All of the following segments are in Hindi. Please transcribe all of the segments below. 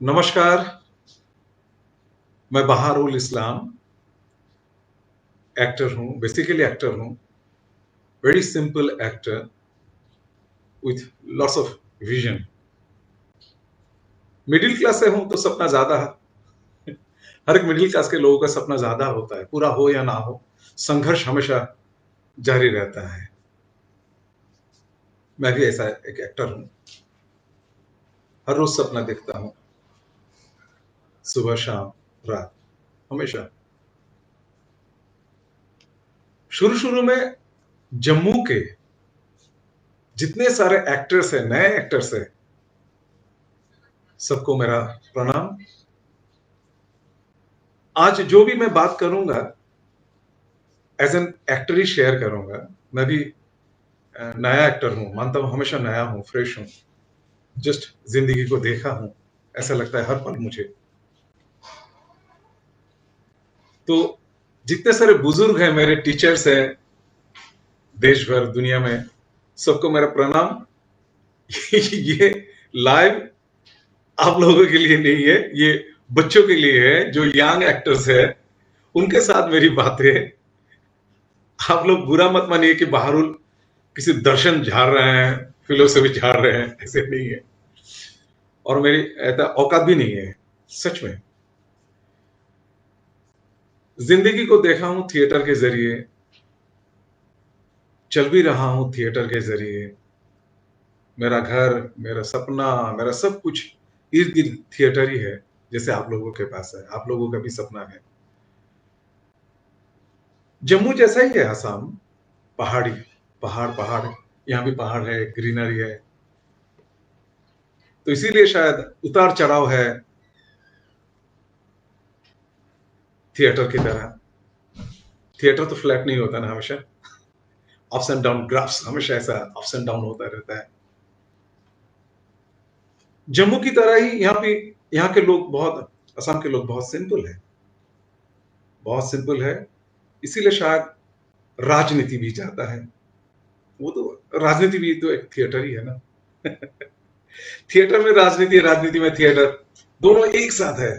नमस्कार, मैं बहारुल इस्लाम एक्टर हूँ, बेसिकली एक्टर हूँ, very simple actor with lots of vision. Middle class से हूँ तो सपना ज़्यादा है। हर एक मिडिल क्लास के लोगों का सपना ज़्यादा होता है, पूरा हो या ना हो, संघर्ष हमेशा जारी रहता है। मैं भी ऐसा एक एक्टर हूँ, हर रोज़ सपना देखता हूँ, सुबह, शाम, रात, हमेशा। शुरू-शुरू में जम्मू के जितने सारे एक्टर्स हैं, नए एक्टर्स हैं, सबको मेरा प्रणाम। आज जो भी मैं बात करूँगा as an actor he share करूँगा। मैं भी नया एक्टर हूँ, मानता हूँ हमेशा नया हूँ, फ्रेश हूँ। जस्ट ज़िंदगी को देखा हूँ, ऐसा लगता है हर पल मुझे। तो जितने सारे बुजुर्ग हैं, मेरे टीचर्स हैं, देश भर, दुनिया में, सबको मेरा प्रणाम। ये लाइव आप लोगों के लिए नहीं है, ये बच्चों के लिए है, जो यंग एक्टर्स हैं, उनके साथ मेरी बातें। आप लोग बुरा मत मानिए कि बहारुल किसी दर्शन झाड़ रहे हैं, फिलोसफी झाड़ रहे हैं, ऐसे नहीं है। और मेरी ऐसा औकात भी नहीं है, सच में। जिंदगी को देखा हूं थिएटर के जरिए, चल भी रहा हूं थिएटर के जरिए। मेरा घर, मेरा सपना, मेरा सब कुछ इर्द गिर्द थिएटर ही है, जैसे आप लोगों के पास है, आप लोगों का भी सपना है। जम्मू जैसा ही है असम, पहाड़ी, पहाड़ पहाड़, यहाँ भी पहाड़ है, ग्रीनरी है, तो इसीलिए शायद उतार चढ़ाव है थिएटर की तरह। थिएटर तो फ्लैट नहीं होता ना, हमेशा अप्स एंड डाउन, ग्राफ्स हमेशा ऐसा अप्स एंड डाउन होता रहता है। जम्मू की तरह ही यहाँ पे, यहाँ के लोग बहुत, असम के लोग बहुत सिंपल है, बहुत सिंपल है। इसीलिए शायद राजनीति भी जाता है। वो तो राजनीति भी तो एक थिएटर ही है ना। थिएटर में राजनीति, राजनीति में थिएटर, दोनों एक साथ है।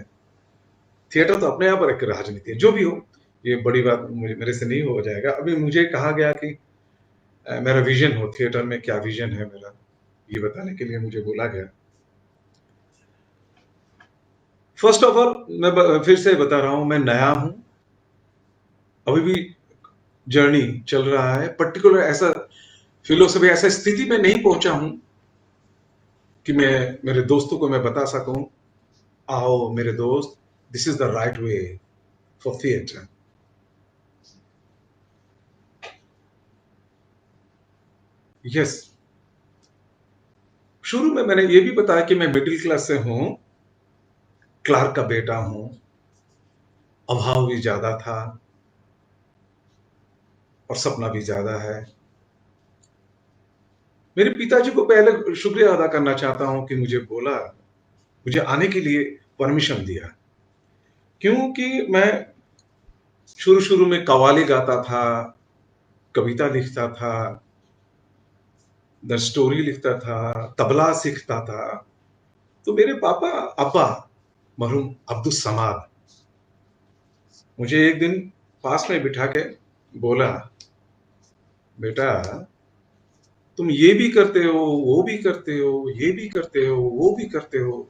थिएटर तो अपने यहाँ पर एक राजनीति है, जो भी हो, ये बड़ी बात मुझे, मेरे से नहीं हो जाएगा। अभी मुझे कहा गया कि मेरा विजन हो, थिएटर में क्या विजन है मेरा, ये बताने के लिए मुझे बोला गया। फर्स्ट ऑफ ऑल मैं फिर से बता रहा हूं, मैं नया हूं, अभी भी जर्नी चल रहा है। पर्टिकुलर ऐसा फिलोसफी, ऐसा स्थिति में नहीं पहुंचा हूं कि मैं मेरे दोस्तों को मैं बता सकूं, आओ मेरे दोस्त, this is the right way for theatre. Yes, शुरू में मैंने ये भी बताया कि मैं मिडिल क्लास से हूं, क्लार्क का बेटा हूं, अभाव भी ज्यादा था और सपना भी ज्यादा है। मेरे पिताजी को पहले शुक्रिया अदा करना चाहता हूं कि मुझे बोला, मुझे आने के लिए परमिशन दिया, क्योंकि मैं शुरू शुरू में कव्वाली गाता था, कविता लिखता था, द स्टोरी लिखता था, तबला सीखता था। तो मेरे पापा, अब्बा, मरहूम अब्दुल समाद, मुझे एक दिन पास में बिठा के बोला, बेटा तुम ये भी करते हो, वो भी करते हो, ये भी करते हो, वो भी करते हो,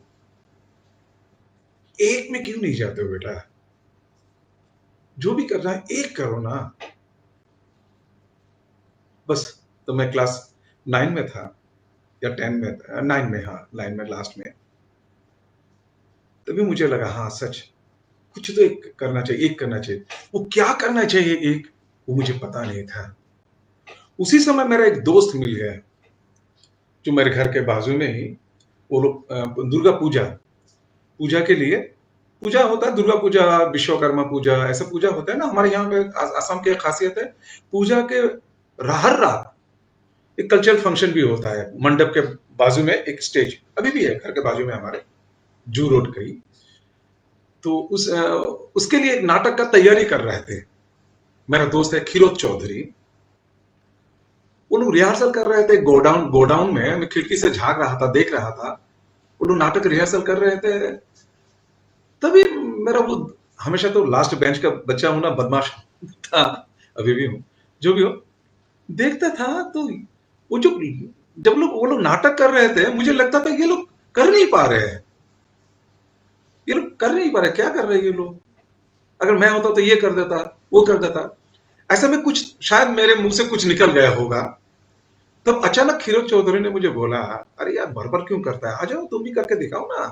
एक में क्यों नहीं जाते हो बेटा? जो भी करना है एक करो ना, बस। तो मैं क्लास 9 में था या 10 में था, 9 में, हाँ 9 में लास्ट में। तभी मुझे लगा हाँ सच, कुछ तो एक करना चाहिए, एक करना चाहिए। वो क्या करना चाहिए एक, वो मुझे पता नहीं था। उसी समय मेरा एक दोस्त मिल गया, जो मेरे घर के बाजू में ही, वो लोग दुर्गा पूजा, पूजा के लिए, पूजा होता है, दुर्गा पूजा, विश्वकर्मा पूजा, ऐसा पूजा होता है ना हमारे यहाँ पे। असम की एक खासियत है, पूजा के हर रात एक कल्चरल फंक्शन भी होता है, मंडप के बाजू में एक स्टेज अभी भी है, घर के बाजू में हमारे, जू रोड कहीं। तो उसके लिए एक नाटक का तैयारी कर रहे थे। मेरा दोस्त है खिरोत चौधरी, वो लोग रिहर्सल कर रहे थे गोडाउन, गोडाउन में। मैं खिड़की से झांक रहा था, देख रहा था। वो लोग नाटक रिहर्सल कर रहे थे, तभी मेरा वो, हमेशा तो लास्ट बेंच का बच्चा हूं ना, बदमाश था, अभी भी हूं, जो भी हो, देखता था तो वो जो, जब लोग वो लोग नाटक कर रहे थे, मुझे लगता था ये लोग कर नहीं पा रहे हैं, ये लोग कर नहीं पा रहे, क्या कर रहे हैं ये लोग, अगर मैं होता तो ये कर देता, वो कर देता, ऐसे में कुछ शायद मेरे मुंह से कुछ निकल गया होगा। तब अचानक खीरक चौधरी ने मुझे बोला, अरे यार भर भर क्यों करता है, आ जाओ तुम भी करके दिखाओ ना,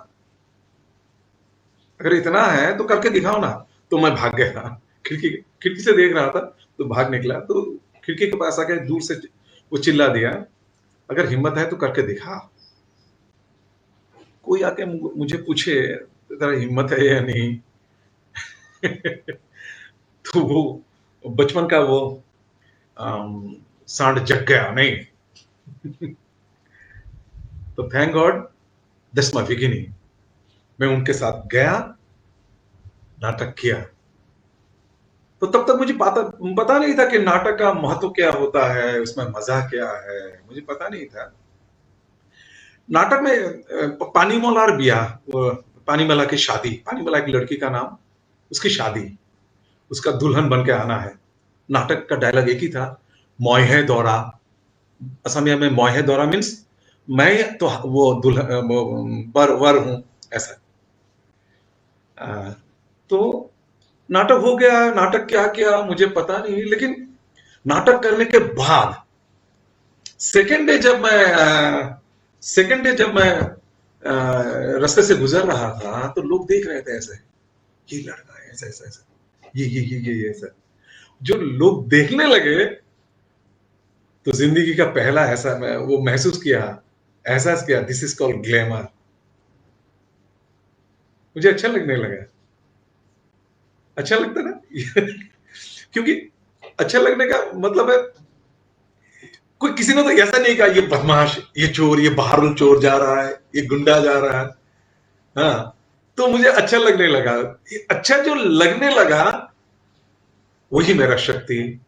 अगर इतना है तो करके दिखाओ ना। तो मैं भाग गया, खिड़की खिड़की से देख रहा था, तो भाग निकला, तो खिड़की के पास आके दूर से वो चिल्ला दिया, अगर हिम्मत है तो करके दिखा। कोई आके मुझे पूछे तेरा हिम्मत है या नहीं। तो वो बचपन का वो सांड जग गया नहीं। तो thank God, that's my beginning. मैं उनके साथ गया, नाटक किया। तो तब तक मुझे पता पता नहीं था कि नाटक का महत्व क्या होता है, उसमें मजा क्या है, मुझे पता नहीं था। नाटक में पानीमल और ब्याह, पानीमला की शादी, पानीमला की लड़की का नाम, उसकी शादी, उसका दुल्हन बन के आना है। नाटक का डायलॉग एक ही था, मोहे दौरा। असमिया में मोहे दौरा मीन्स मैं तो वो दुल्हन, वर हूं, ऐसा। अ, तो नाटक हो गया, नाटक क्या किया मुझे पता नहीं, लेकिन नाटक करने के बाद सेकेंड डे जब मैं सेकेंड डे जब मैं रास्ते से गुजर रहा था, तो लोग देख रहे थे ऐसे, ये लड़का है ऐसा ऐसा ऐसा, ये ऐसा। जो लोग देखने लगे, तो जिंदगी का पहला ऐसा मैं वो महसूस किया, एहसास किया, दिस इज कॉल्ड ग्लैमर। मुझे अच्छा लगने लगा, अच्छा लगता ना। क्योंकि अच्छा लगने का मतलब है, कोई किसी ने तो ऐसा नहीं कहा ये बदमाश, ये चोर, ये बहारुल चोर जा रहा है, ये गुंडा जा रहा है। हाँ, तो मुझे अच्छा लगने लगा, ये अच्छा जो लगने लगा, वही मेरा शक्ति,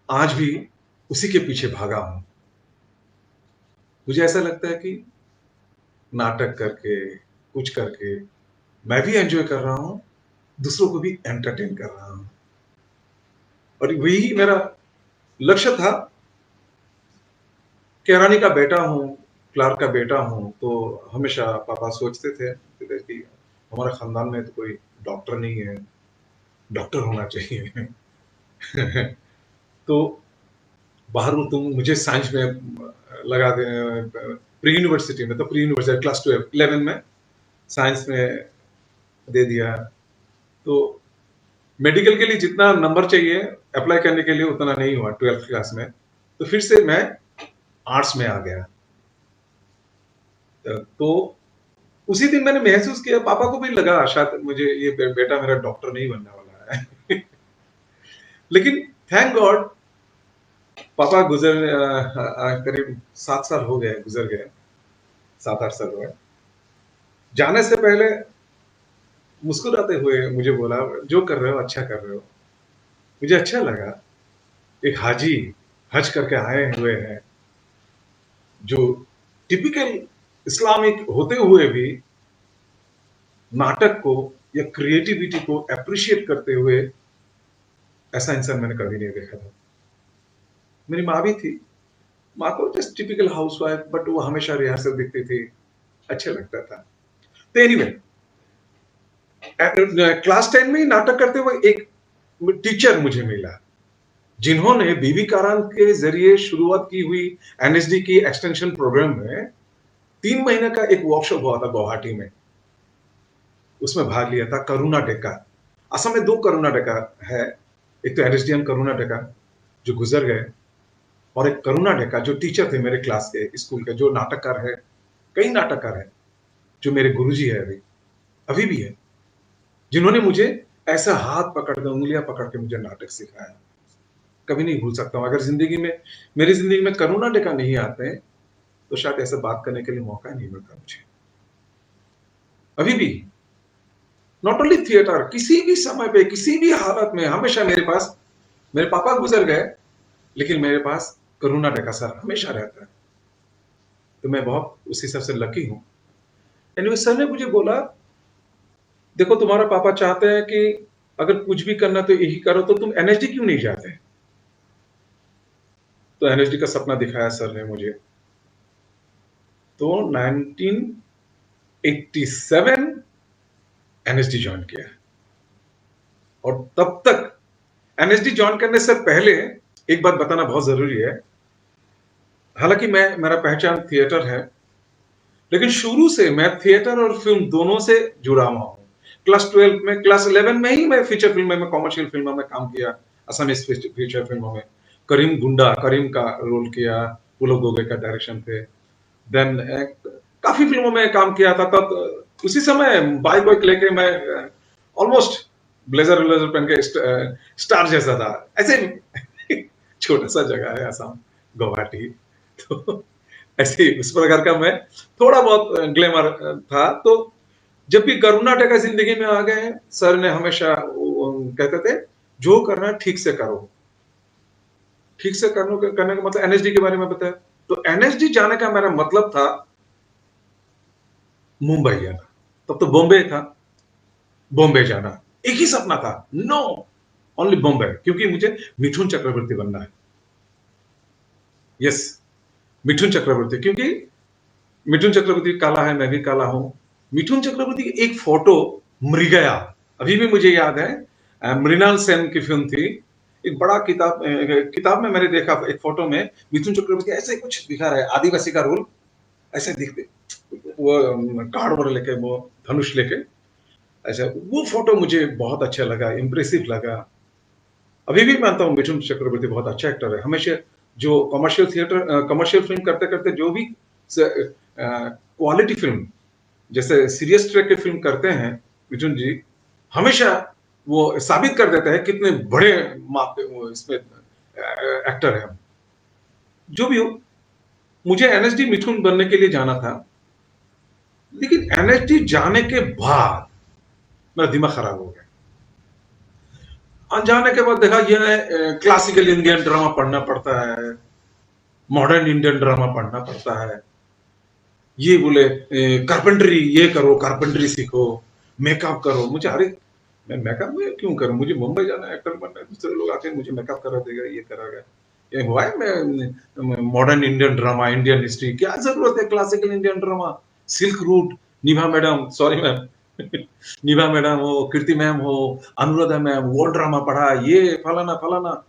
आज भी उसी के पीछे भागा हूं। मुझे ऐसा लगता है कि नाटक करके, कुछ करके, मैं भी एंजॉय कर रहा हूं, दूसरों को भी एंटरटेन कर रहा हूं, और वही मेरा लक्ष्य था। केरानी का बेटा हूँ, क्लार्क का बेटा हूँ, तो हमेशा पापा सोचते थे कि हमारे खानदान में तो कोई डॉक्टर नहीं है, डॉक्टर होना चाहिए। तो बाहर में तुम मुझे साइंस में लगा दे, प्री यूनिवर्सिटी में, तो प्री यूनिवर्सिटी क्लास 12 11 में साइंस में दे दिया। तो मेडिकल के लिए जितना नंबर चाहिए अप्लाई करने के लिए, उतना नहीं हुआ 12th क्लास में, तो फिर से मैं आर्ट्स में आ गया। तो उसी दिन मैंने महसूस किया, पापा को भी लगा शायद मुझे ये बेटा मेरा डॉक्टर नहीं बनने वाला है। लेकिन थैंक गॉड, पापा गुजर करीब 7 साल हो गए, गुजर गए, 7-8 साल हुए। जाने से पहले मुस्कुराते हुए मुझे बोला, जो कर रहे हो अच्छा कर रहे हो। मुझे अच्छा लगा, एक हाजी हज करके आए हुए हैं, जो टिपिकल इस्लामिक होते हुए भी नाटक को या क्रिएटिविटी को अप्रिशिएट करते हुए, ऐसा इंसान मैंने कभी नहीं देखा था। मेरी माँ भी थी, माँ को जस्ट टिपिकल हाउसवाइफ, बट वो हमेशा रिहर्सल दिखती थी, अच्छा लगता था। तो एनीवे, क्लास 10 में ही नाटक करते हुए एक टीचर मुझे मिला, जिन्होंने बीबी कारान के जरिए शुरुआत की हुई एनएसडी की एक्सटेंशन प्रोग्राम में 3 महीने का एक वर्कशॉप हुआ था गुवाहाटी में, उसमें भाग लिया था। करुणा डेका, असम में 2 करुणा डेका है, एक तो एनएसडीएम करुणा डेका जो गुजर गए, और एक करुणा डेका जो टीचर थे मेरे क्लास के, स्कूल के, जो नाटककार है, कई नाटककार है, जो मेरे गुरुजी है, अभी अभी भी है, जिन्होंने मुझे ऐसा हाथ पकड़ के, उंगलियां पकड़ के मुझे नाटक सिखाया। कभी नहीं भूल सकता हूं। अगर जिंदगी में, मेरी जिंदगी में करुणा डेका नहीं आते हैं, तो शायद ऐसे बात करने के लिए मौका नहीं मिलता मुझे। अभी भी नॉट ओनली थिएटर, किसी भी समय पे, किसी भी हालत में, हमेशा मेरे पास, मेरे पापा गुजर गए, लेकिन मेरे पास करुणा डेका सर हमेशा रहता है। तो मैं बहुत उस हिसाब से लकी हूं। एनीवे सर ने मुझे बोला, देखो तुम्हारा पापा चाहते हैं कि अगर कुछ भी करना तो यही करो, तो तुम एनएसडी क्यों नहीं जाते? तो एनएसडी का सपना दिखाया सर ने मुझे। तो 1987 एनएसडी ज्वाइन किया। और तब तक एनएसडी ज्वाइन करने से पहले एक बात बताना बहुत जरूरी है। हालांकि मेरा पहचान थिएटर है, लेकिन शुरू से मैं थिएटर और फिल्म दोनों से जुड़ा हुआ हूँ। क्लास 11 में ही मैं फीचर फिल्म में, कॉमर्शियल फिल्मों में काम किया, असमीज फीचर फिल्मों में। करीम का रोल किया, पुलक गोगे का डायरेक्शन पे। देन काफी फिल्मों में काम किया था। तब उसी समय बाइक वाइक लेके मैं ऑलमोस्ट ब्लेजर व्लेजर पहन के स्टार जैसा था। ऐसे छोटा सा जगह है असम, गुवाहाटी। तो ऐसे उस प्रकार का मैं थोड़ा बहुत ग्लैमर था। तो जब भी करुणाटक जिंदगी में आ गए, सर ने हमेशा कहते थे, जो करना ठीक से करो। ठीक से करने का मतलब एनएसडी के बारे में बताया। तो एनएसडी जाने का मेरा मतलब था मुंबई जाना। तब तो बॉम्बे था, बॉम्बे जाना एक ही सपना था। नो, ओनली बॉम्बे, क्योंकि मुझे मिथुन चक्रवर्ती बनना है। यस, मिथुन चक्रवर्ती, क्योंकि मिथुन चक्रवर्ती काला है, मैं भी काला हूं। मिथुन चक्रवर्ती की एक फोटो, मृगया, अभी भी मुझे याद है। मृणाल सेन की फिल्म थी। एक बड़ा किताब में मैंने देखा, एक फोटो में मिथुन चक्रवर्ती ऐसे कुछ दिखा रहा है, आदिवासी का रोल ऐसे दिखते, वो कार्ड वगैरह लेके, वो धनुष लेके ऐसा। वो फोटो मुझे बहुत अच्छा लगा, इंप्रेसिव लगा। अभी भी मानता हूँ मिथुन चक्रवर्ती बहुत अच्छा एक्टर है। हमेशा जो कमर्शियल फिल्म करते करते जो भी क्वालिटी फिल्म, जैसे सीरियस ट्रैक की फिल्म करते हैं मिथुन जी, हमेशा वो साबित कर देते हैं कितने बड़े माप पे वो इसमें एक्टर है। जो भी हो, मुझे एनएसडी मिथुन बनने के लिए जाना था। लेकिन एनएसडी जाने के बाद मेरा दिमाग खराब हो गया। जाने के बाद देखा, ये क्लासिकल इंडियन ड्रामा पढ़ना पड़ता है, मॉडर्न इंडियन ड्रामा पढ़ना पड़ता है। ये बोले कारपेंटरी, ये करो, कारपेंटरी सीखो, मेकअप करो। मुझे, अरे मैं मेकअप में क्यों करूं? मुझे मुंबई जाना है, एक्टर बनना है। दूसरे लोग आके मुझे मेकअप करा देगा, ये कराएगा। ये हुआ है मैं modern Indian drama, Indian history, क्या जरूरत है classical Indian drama? Silk route, निभा मैडम, सॉरी मैम, निभा मैडम हो, कीर्ति मैम हो, अनुराधा मैम, वो ड्रामा पढ़ा, ये फलाना फलाना।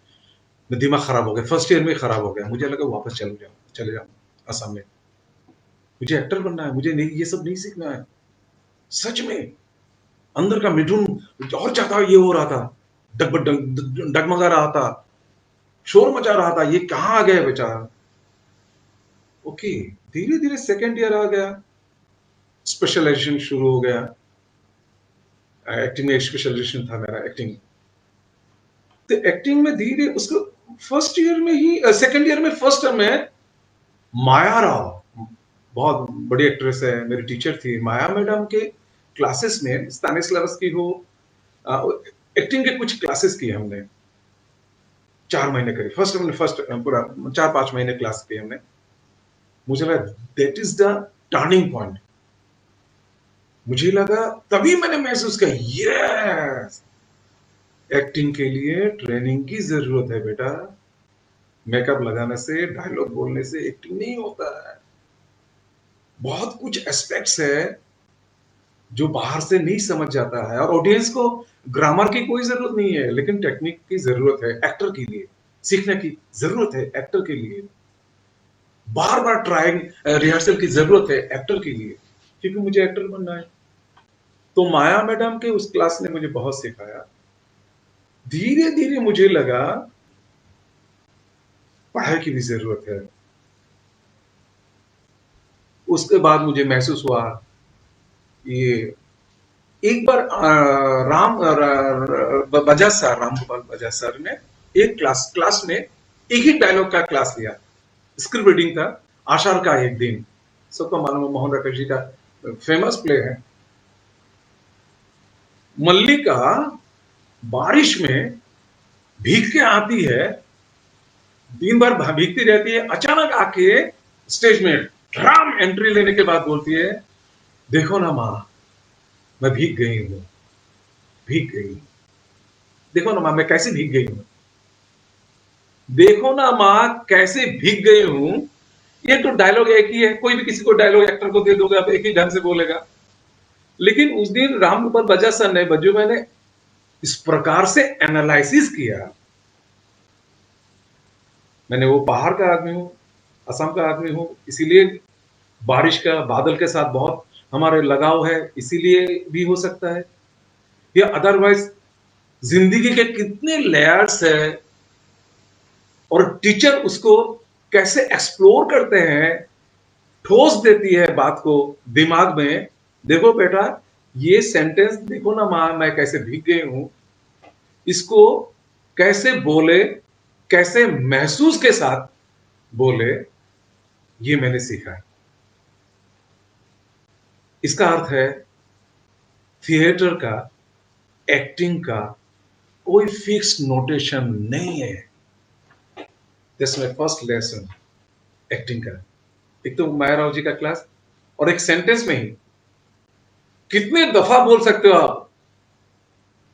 दिमाग खराब हो गया, फर्स्ट ईयर में खराब हो गया। मुझे लगा वापस चले जाऊं असम में। मुझे एक्टर बनना है, मुझे नहीं, ये सब नहीं सीखना है। सच में अंदर का मिठुन और ज्यादा ये हो रहा था, डगमगा रहा था, शोर मचा रहा था, ये कहां आ गया बेचारा। ओके, धीरे धीरे सेकेंड ईयर आ गया, स्पेशलाइजेशन शुरू हो गया। एक्टिंग में स्पेशलाइजेशन था मेरा, एक्टिंग। तो एक्टिंग में धीरे उसको फर्स्ट ईयर में ही, सेकेंड ईयर में फर्स्ट में माया राव, बहुत बड़ी एक्ट्रेस है, मेरी टीचर थी। माया मैडम के क्लासेस में, स्टैनिस्लावस्की हो, एक्टिंग के कुछ क्लासेस किए हमने, 4 महीने करीब। फर्स्ट पूरा 4-5 महीने क्लास किए हमने। मुझे लगा that is the turning point. मुझे लगा, तभी मैंने महसूस किया, यस, एक्टिंग के लिए ट्रेनिंग की जरूरत है बेटा। मेकअप लगाने से, डायलॉग बोलने से एक्टिंग नहीं होता है। बहुत कुछ एस्पेक्ट्स है जो बाहर से नहीं समझ जाता है। और ऑडियंस को ग्रामर की कोई जरूरत नहीं है, लेकिन टेक्निक की जरूरत है एक्टर के लिए, सीखने की जरूरत है एक्टर के लिए, बार बार ट्राइंग रिहर्सल की जरूरत है एक्टर के लिए, क्योंकि मुझे एक्टर बनना है। तो माया मैडम के उस क्लास ने मुझे बहुत सिखाया। धीरे धीरे मुझे लगा पढ़ाई की भी जरूरत है। उसके बाद मुझे महसूस हुआ, ये एक बार राम गोपाल बजाज सर ने एक क्लास में एक ही डायलॉग का क्लास लिया। स्क्रिप्ट रीडिंग था, आषाढ़ का एक दिन। सबको मालूम है, मोहन राकेश जी का फेमस प्ले है। मल्लिका बारिश में भीग के आती है, दिन भर भीगती रहती है, अचानक आके स्टेज में राम एंट्री लेने के बाद बोलती है, देखो ना माँ, मैं भीग गई हूँ, भीग गई हूँ। देखो ना माँ, मैं कैसे भीग गई हूँ। देखो ना माँ, कैसे भीग गई हूँ। ये तो डायलॉग एक ही है, कोई भी किसी को डायलॉग एक्टर को दे दोगे आप एक ही ढंग से बोलेगा। लेकिन उस दिन राम गोपाल बजाज सर ने, बज्जू भाई ने इस प्रकार से एनालिसिस किया। मैंने वो पहाड़ का आदमी हूँ, असम का आदमी हूँ, इसीलिए बारिश का बादल के साथ बहुत हमारे लगाव है, इसीलिए भी हो सकता है, या अदरवाइज जिंदगी के कितने लेयर्स है और टीचर उसको कैसे एक्सप्लोर करते हैं, ठोस देती है बात को दिमाग में। देखो बेटा, ये सेंटेंस देखो ना मां, मैं कैसे भीग गई हूं, इसको कैसे बोले, कैसे महसूस के साथ बोले, ये मैंने सीखा है। इसका अर्थ है थिएटर का, एक्टिंग का कोई फिक्स नोटेशन नहीं है। This my first lesson acting का। एक तो माया राव जी का क्लास, और एक सेंटेंस में ही कितने दफा बोल सकते हो आप,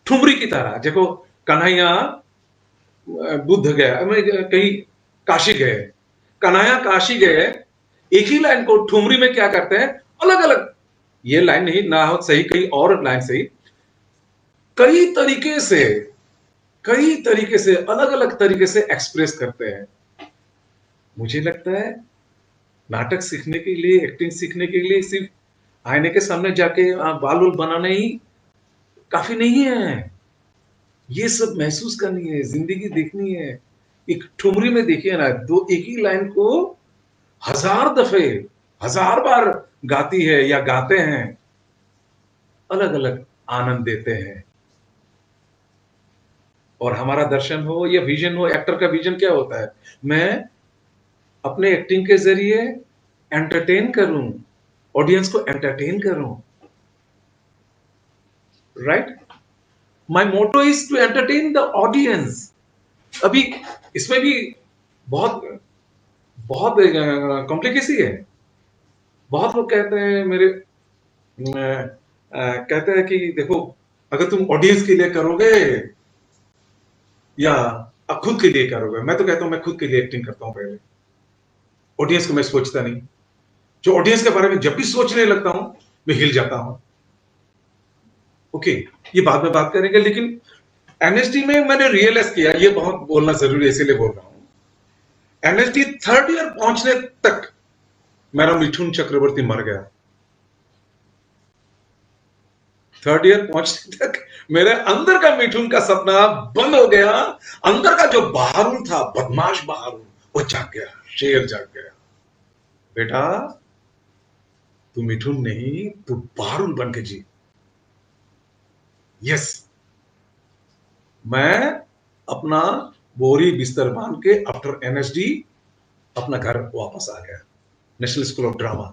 ठुमरी की तरह। देखो, कन्हैया बुद्ध गया, मैं कहीं काशी गए, कन्हैया काशी गए, एक ही लाइन को ठुमरी में क्या करते हैं, अलग अलग, ये लाइन नहीं ना हो सही, कहीं और लाइन सही, कई तरीके से, कई तरीके से, अलग अलग तरीके से एक्सप्रेस करते हैं। मुझे लगता है नाटक सीखने के लिए, एक्टिंग सीखने के लिए सिर्फ आईने के सामने जाके बाल उल बनाना ही काफी नहीं है। ये सब महसूस करनी है, जिंदगी देखनी है। एक ठुमरी में देखिए ना, दो एक ही लाइन को हजार दफे, हजार बार गाती है या गाते हैं, अलग अलग आनंद देते हैं। और हमारा दर्शन हो या विजन हो, एक्टर का विजन क्या होता है, मैं अपने एक्टिंग के जरिए एंटरटेन करूं, ऑडियंस को एंटरटेन करूं, right. My motto is to entertain the audience. अभी इसमें भी बहुत बहुत कॉम्प्लिकेसी है। बहुत लोग कहते हैं मेरे, कहते हैं कि देखो, अगर तुम ऑडियंस के लिए करोगे या खुद के लिए करोगे, मैं तो कहता हूं मैं खुद के लिए एक्टिंग करता हूं पहले, ऑडियंस को मैं सोचता नहीं। जो ऑडियंस के बारे में जब भी सोचने लगता हूं, मैं हिल जाता हूं। ओके, ये बाद में बात करेंगे, लेकिन एनएसडी में मैंने रियलाइज किया, ये बहुत बोलना जरूरी है इसीलिए बोल रहा हूं। एनएसडी थर्ड ईयर पहुंचने तक मेरा मिथुन चक्रवर्ती मर गया। थर्ड ईयर पहुंचने तक मेरे अंदर का मिठुन का सपना बंद हो गया। अंदर का जो बहारून था, बदमाश बहारून, वो जाग गया, शेर जाग गया। बेटा, तू मिठुन नहीं, तू बहारून बन के जी। यस, मैं अपना बोरी बिस्तर बांध के आफ्टर एनएसडी अपना घर वापस आ गया, नेशनल स्कूल ऑफ ड्रामा।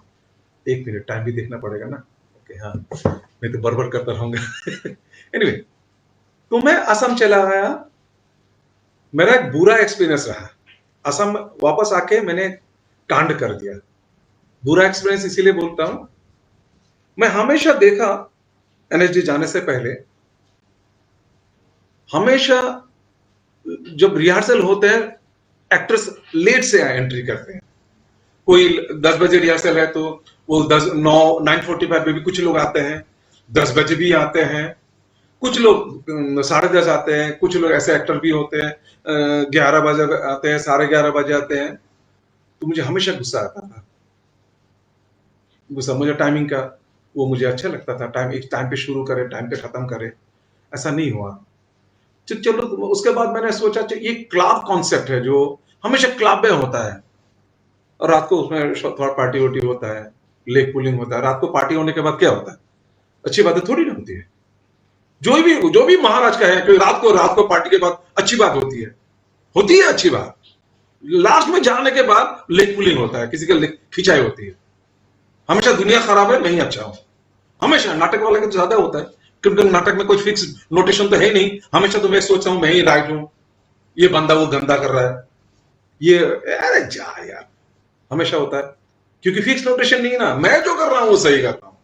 एक मिनट, टाइम भी देखना पड़ेगा ना। ओके, हाँ, मैं तो बरबर करता रहूंगा। एनीवे, तो मैं असम चला आया। मेरा एक बुरा एक्सपीरियंस रहा। असम वापस आके मैंने कांड कर दिया। बुरा एक्सपीरियंस इसीलिए बोलता हूं, मैं हमेशा देखा एनएसडी जाने से पहले, हमेशा जब रिहर्सल होते हैं, एक्टर्स लेट से एंट्री करते हैं। कोई 10 बजे रिहर्सल है तो वो 9:45 में भी कुछ लोग आते हैं, 10 बजे भी आते हैं, कुछ लोग 10:30 आते हैं, कुछ लोग ऐसे एक्टर भी होते हैं 11 बजे आते हैं, 11:30 बजे आते हैं। तो मुझे हमेशा गुस्सा आता था, गुस्सा मुझे टाइमिंग का, वो मुझे अच्छा लगता था, टाइम एक टाइम पे शुरू करे, टाइम पे खत्म करे। ऐसा नहीं हुआ। चलो, उसके बाद मैंने सोचा ये क्लब कॉन्सेप्ट है जो हमेशा क्लब में होता है, और रात को उसमें थोड़ा पार्टी वोटी होता है, लेग पुलिंग होता है। रात को पार्टी होने के बाद क्या होता है, अच्छी बातें थोड़ी ना होती है। जो भी महाराज का है कि रात को पार्टी के बाद अच्छी बात होती है अच्छी बात। लास्ट में जाने के बाद लेग पुलिंग होता है, किसी का लेग खिंचाई होती है। हमेशा दुनिया खराब है, नहीं अच्छा हो। हमेशा नाटक वाले का ज्यादा होता है, क्योंकि नाटक में कुछ फिक्स नोटेशन तो है नहीं। हमेशा तो मैं सोचता हूं मैं ही राइट हूं, ये बंदा वो गंदा कर रहा है, ये, अरे जा यार, हमेशा होता है। क्योंकि फिक्स नोटेशन नहीं है ना, मैं जो कर रहा हूं वो सही कर रहा हूं।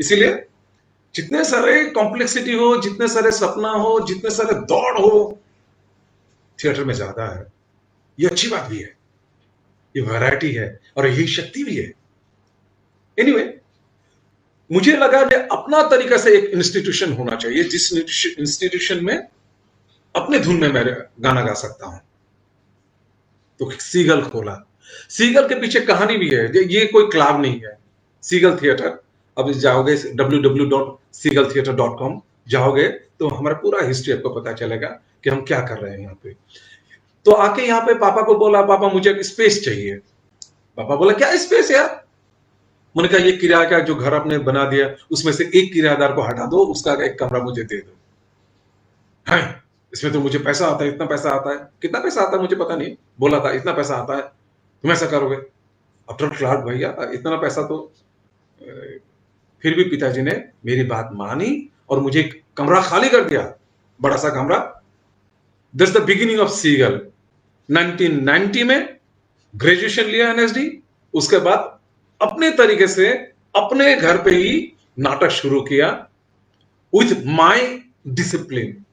इसीलिए जितने सारे कॉम्प्लेक्सिटी हो, जितने सारे सपना हो, जितने सारे दौड़ हो, थिएटर में ज्यादा है। ये अच्छी बात भी है, ये वैरायटी है और यही शक्ति भी है। एनीवे मुझे लगा कि अपना तरीका से एक इंस्टीट्यूशन होना चाहिए, जिस इंस्टीट्यूशन में अपने धुन में मैं गाना गा सकता हूं। तो सीगल खोला। सीगल के पीछे कहानी भी है, ये कोई क्लब नहीं है। सीगल थिएटर, अब जाओगे www.seagaltheater.com जाओगे तो हमारा पूरा हिस्ट्री आपको पता चलेगा कि हम क्या कर रहे हैं यहाँ पे। तो आके यहाँ पे पापा को बोला, पापा मुझे एक स्पेस चाहिए। पापा बोला क्या स्पेस यार? मैंने कहा ये किराया का जो घर आपने बना दिया उसमें से एक किराएदार को हटा दो, उसका एक कमरा मुझे दे दो। है इसमें तो मुझे पैसा आता है, इतना पैसा आता है। कितना पैसा आता है मुझे पता नहीं, बोला था इतना पैसा आता है, तुम ऐसा करोगे? आफ्टर क्लार्क भैया इतना पैसा तो फिर भी पिताजी ने मेरी बात मानी और मुझे एक कमरा खाली कर दिया, बड़ा सा कमरा। This the beginning of Seagull. 1990 में ग्रेजुएशन लिया एनएसडी, उसके बाद अपने तरीके से अपने घर पे ही नाटक शुरू किया विथ माय डिसिप्लिन।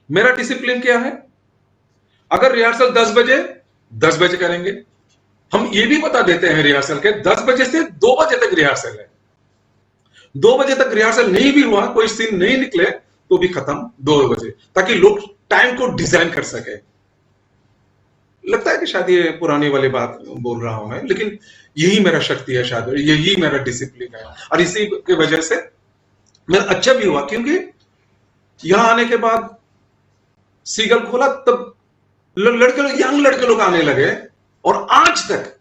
मेरा डिसिप्लिन क्या है? अगर रिहर्सल 10 बजे करेंगे, हम ये भी बता देते हैं रिहर्सल के 10 बजे से 2 बजे तक रिहर्सल है। 2 बजे तक रिहर्सल नहीं भी हुआ, कोई सीन नहीं निकले तो भी खत्म 2 बजे, ताकि लोग टाइम को डिजाइन कर सके। लगता है कि शायद ये पुरानी वाली बात बोल रहा हूं मैं, लेकिन यही मेरा शक्ति है, शायद यही मेरा डिसिप्लिन है। और इसी की वजह से मेरा अच्छा भी हुआ, क्योंकि यहां आने के बाद सीगल खोला तब लड़के लोग, यंग लड़के लोग आने लगे। और आज तक,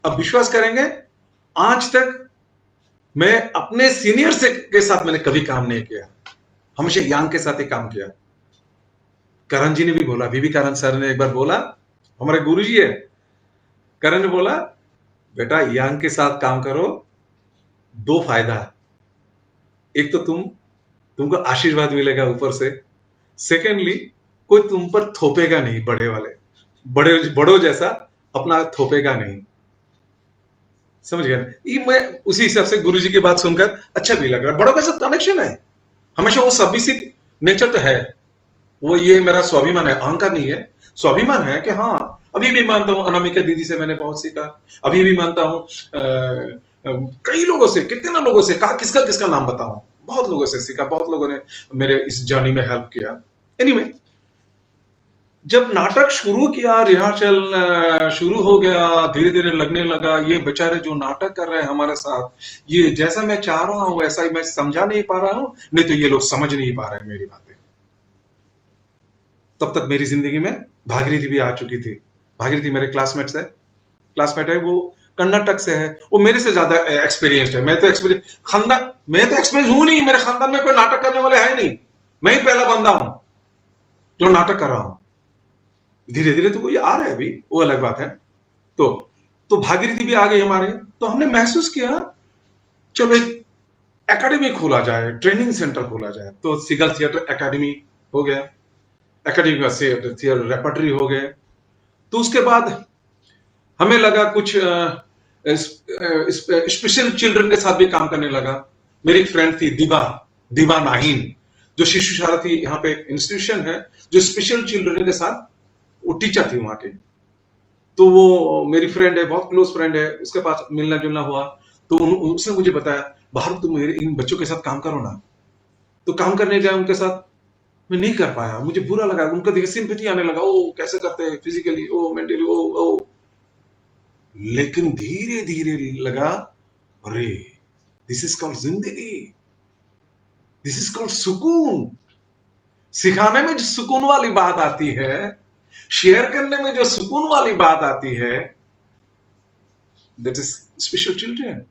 अब विश्वास करेंगे, आज तक मैं अपने सीनियर से के साथ मैंने कभी काम नहीं किया, हमेशा यंग के साथ ही काम किया। करण जी ने भी बोला, बीबी करण सर ने एक बार बोला, हमारे गुरुजी है, करण ने बोला बेटा यंग के साथ काम करो, 2 फायदा है। एक तो तुमको आशीर्वाद मिलेगा ऊपर से, सेकेंडली कोई तुम पर थोपेगा नहीं, बड़ों जैसा अपना थोपेगा नहीं। समझ गया? ये मैं उसी हिसाब से गुरुजी की बात सुनकर अच्छा भी लग रहा है। बड़ों के साथ कनेक्शन है हमेशा, वो सबमिसिव नेचर तो है, वो ये मेरा स्वाभिमान है, अहंकार नहीं है, स्वाभिमान है कि हाँ अभी भी मानता हूं अनामिका दीदी से मैंने बहुत सीखा, अभी भी मानता हूं कई लोगों से, कितने लोगों से, कहा किसका किसका नाम बताऊं, बहुत लोगों से सीखा, बहुत लोगों ने मेरे इस जर्नी में हेल्प किया। एनीवे जब नाटक शुरू किया, रिहर्सल शुरू हो गया, धीरे धीरे लगने लगा ये बेचारे जो नाटक कर रहे हैं हमारे साथ, ये जैसा मैं चाह रहा हूं वैसा ही मैं समझा नहीं पा रहा हूं, नहीं तो ये लोग समझ नहीं पा रहे हैं मेरी बातें। तब तक मेरी जिंदगी में भागीरथी भी आ चुकी थी। भागीरथी मेरे क्लासमेट है, वो कर्नाटक से है, वो मेरे से ज्यादा एक्सपीरियंस्ड है। मैं तो एक्सपीरियंस हूं नहीं, मेरे खानदान में कोई नाटक करने वाले है नहीं, मैं ही पहला बंदा हूं जो नाटक कर रहा हूं। धीरे धीरे तो कोई आ रहा है अभी, वो अलग बात है। तो भागीरथी भी आ गई हमारे, तो हमने महसूस किया चलो एक एकेडमी खोला जाए, ट्रेनिंग सेंटर खोला जाए। तो सीगल थिएटर एकेडमी हो गया, एकेडमी का थिएटर रेपर्टरी हो गए। तो उसके बाद हमें लगा कुछ स्पेशल चिल्ड्रन के साथ भी काम करने लगा। मेरी एक फ्रेंड थी दिबा नाहीन, जो शिशु सारथी यहाँ पे इंस्टीट्यूशन है जो स्पेशल चिल्ड्रन के साथ, वो टीचर थी वहां के। तो वो मेरी फ्रेंड है, बहुत क्लोज फ्रेंड है, उसके पास मिलना जुलना हुआ। तो उसने मुझे बताया बाहर तुम इन बच्चों के साथ काम करो ना। तो काम करने गया उनके साथ, मैं नहीं कर पाया, मुझे बुरा लगा, उनका देख सिंपैथी आने लगा, ओ कैसे करते हैं फिजिकली, ओ मेंटली, ओ। लेकिन धीरे धीरे लगा अरे दिस इज कॉल्ड जिंदगी, दिस इज कॉल्ड सुकून। सिखाने में जो सुकून वाली बात आती है, शेयर करने में जो सुकून वाली बात आती है, दैट इज स्पेशल चिल्ड्रन।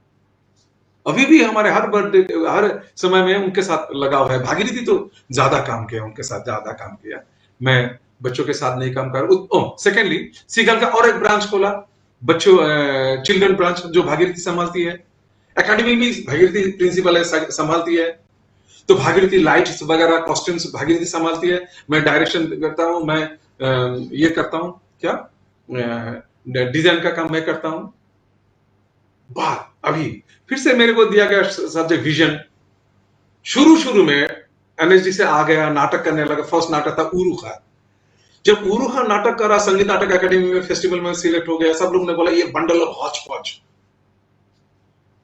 अभी भी हमारे हर बर्थडे, हर समय में उनके साथ लगा हुआ है। भागीरथी तो ज्यादा काम किया, उनके साथ ज्यादा काम किया, मैं बच्चों के साथ नहीं काम कर। सेकेंडली सीगल का और एक ब्रांच खोला, बच्चों चिल्ड्रन ब्रांच, जो भागीरथी संभालती है। एकेडमी भी भागीरथी प्रिंसिपल है, संभालती है। तो भागीरथी लाइट्स वगैरह कॉस्ट्यूम्स भागीरथी संभालती है, मैं डायरेक्शन करता हूं, मैं ये करता हूं, क्या डिजाइन का काम मैं करता हूं। बात अभी फिर से मेरे को दिया गया सब्जेक्ट विजन। शुरू शुरू में एनएसडी से आ गया, नाटक करने लगा। फर्स्ट नाटक था उरुखा। जब उरुखा नाटक करा, संगीत नाटक अकेडमी में फेस्टिवल में सिलेक्ट हो गया। सब लोग ने बोला ये बंडल ऑफ हॉच पॉच।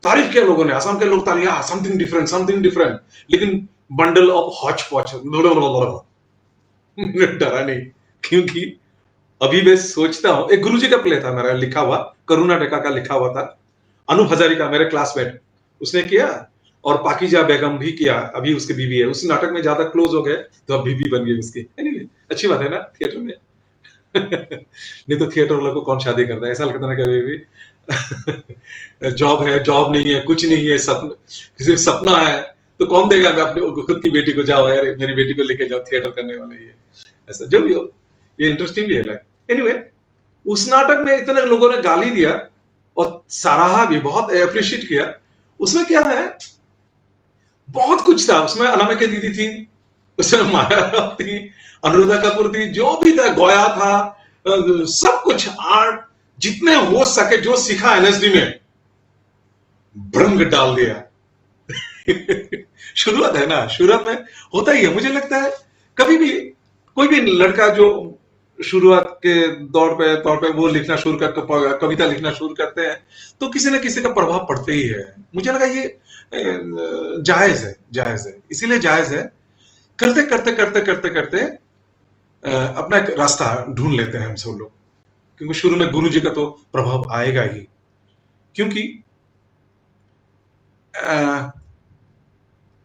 तारीफ किया लोगों ने, आसाम के लोग तालियां, समथिंग डिफरेंट, समथिंग डिफरेंट। लेकिन बंडल ऑफ हॉच पॉच डरा नहीं, क्योंकि अभी मैं सोचता हूं, एक गुरुजी का प्ले था मेरा लिखा हुआ, करुणा टेका का लिखा हुआ था। अनूप हजारिका मेरे क्लासमेट, उसने किया, और पाकीजा बेगम भी किया, अभी उसकी बीवी है। उस नाटक में ज्यादा क्लोज हो गए तो अब बीवी बन गई उसकी। anyway, अच्छी बात है ना थिएटर में। नहीं तो थिएटर वालों को कौन शादी करता है, ऐसा लगता है कभी भी। जॉब है, जॉब नहीं है, कुछ नहीं है, सपना, सिर्फ सपना है, तो कौन देगा मैं अपने खुद की बेटी को, जाओ यार मेरी बेटी को लेके जाओ, थिएटर करने वाले ये, ऐसा जो भी हो। ये इंटरेस्टिंग भी है। एनीवे, उस नाटक में इतने लोगों ने गाली दिया और सराहा भी, बहुत अप्रिशिएट किया। उसमें क्या है, बहुत कुछ था उसमें। अनामिका दीदी थी, उसमें माया राव थी, अनुराधा कपूर थी, जो भी था, गोया था, सब कुछ आर्ट जितने हो सके जो सीखा एनएसडी में भ्रंग डाल दिया। शुरुआत है ना, शुरुआत में होता ही है। मुझे लगता है कभी भी कोई भी लड़का जो शुरुआत के तौर पे वो लिखना शुरू करते, कविता लिखना शुरू करते हैं, तो किसी न किसी का प्रभाव पड़ते ही है। मुझे लगा ये जायज है, जायज है, इसीलिए जायज है। करते करते करते करते करते अपना एक रास्ता ढूंढ लेते हैं हम सब लोग, क्योंकि शुरू में गुरु जी का तो प्रभाव आएगा ही। क्योंकि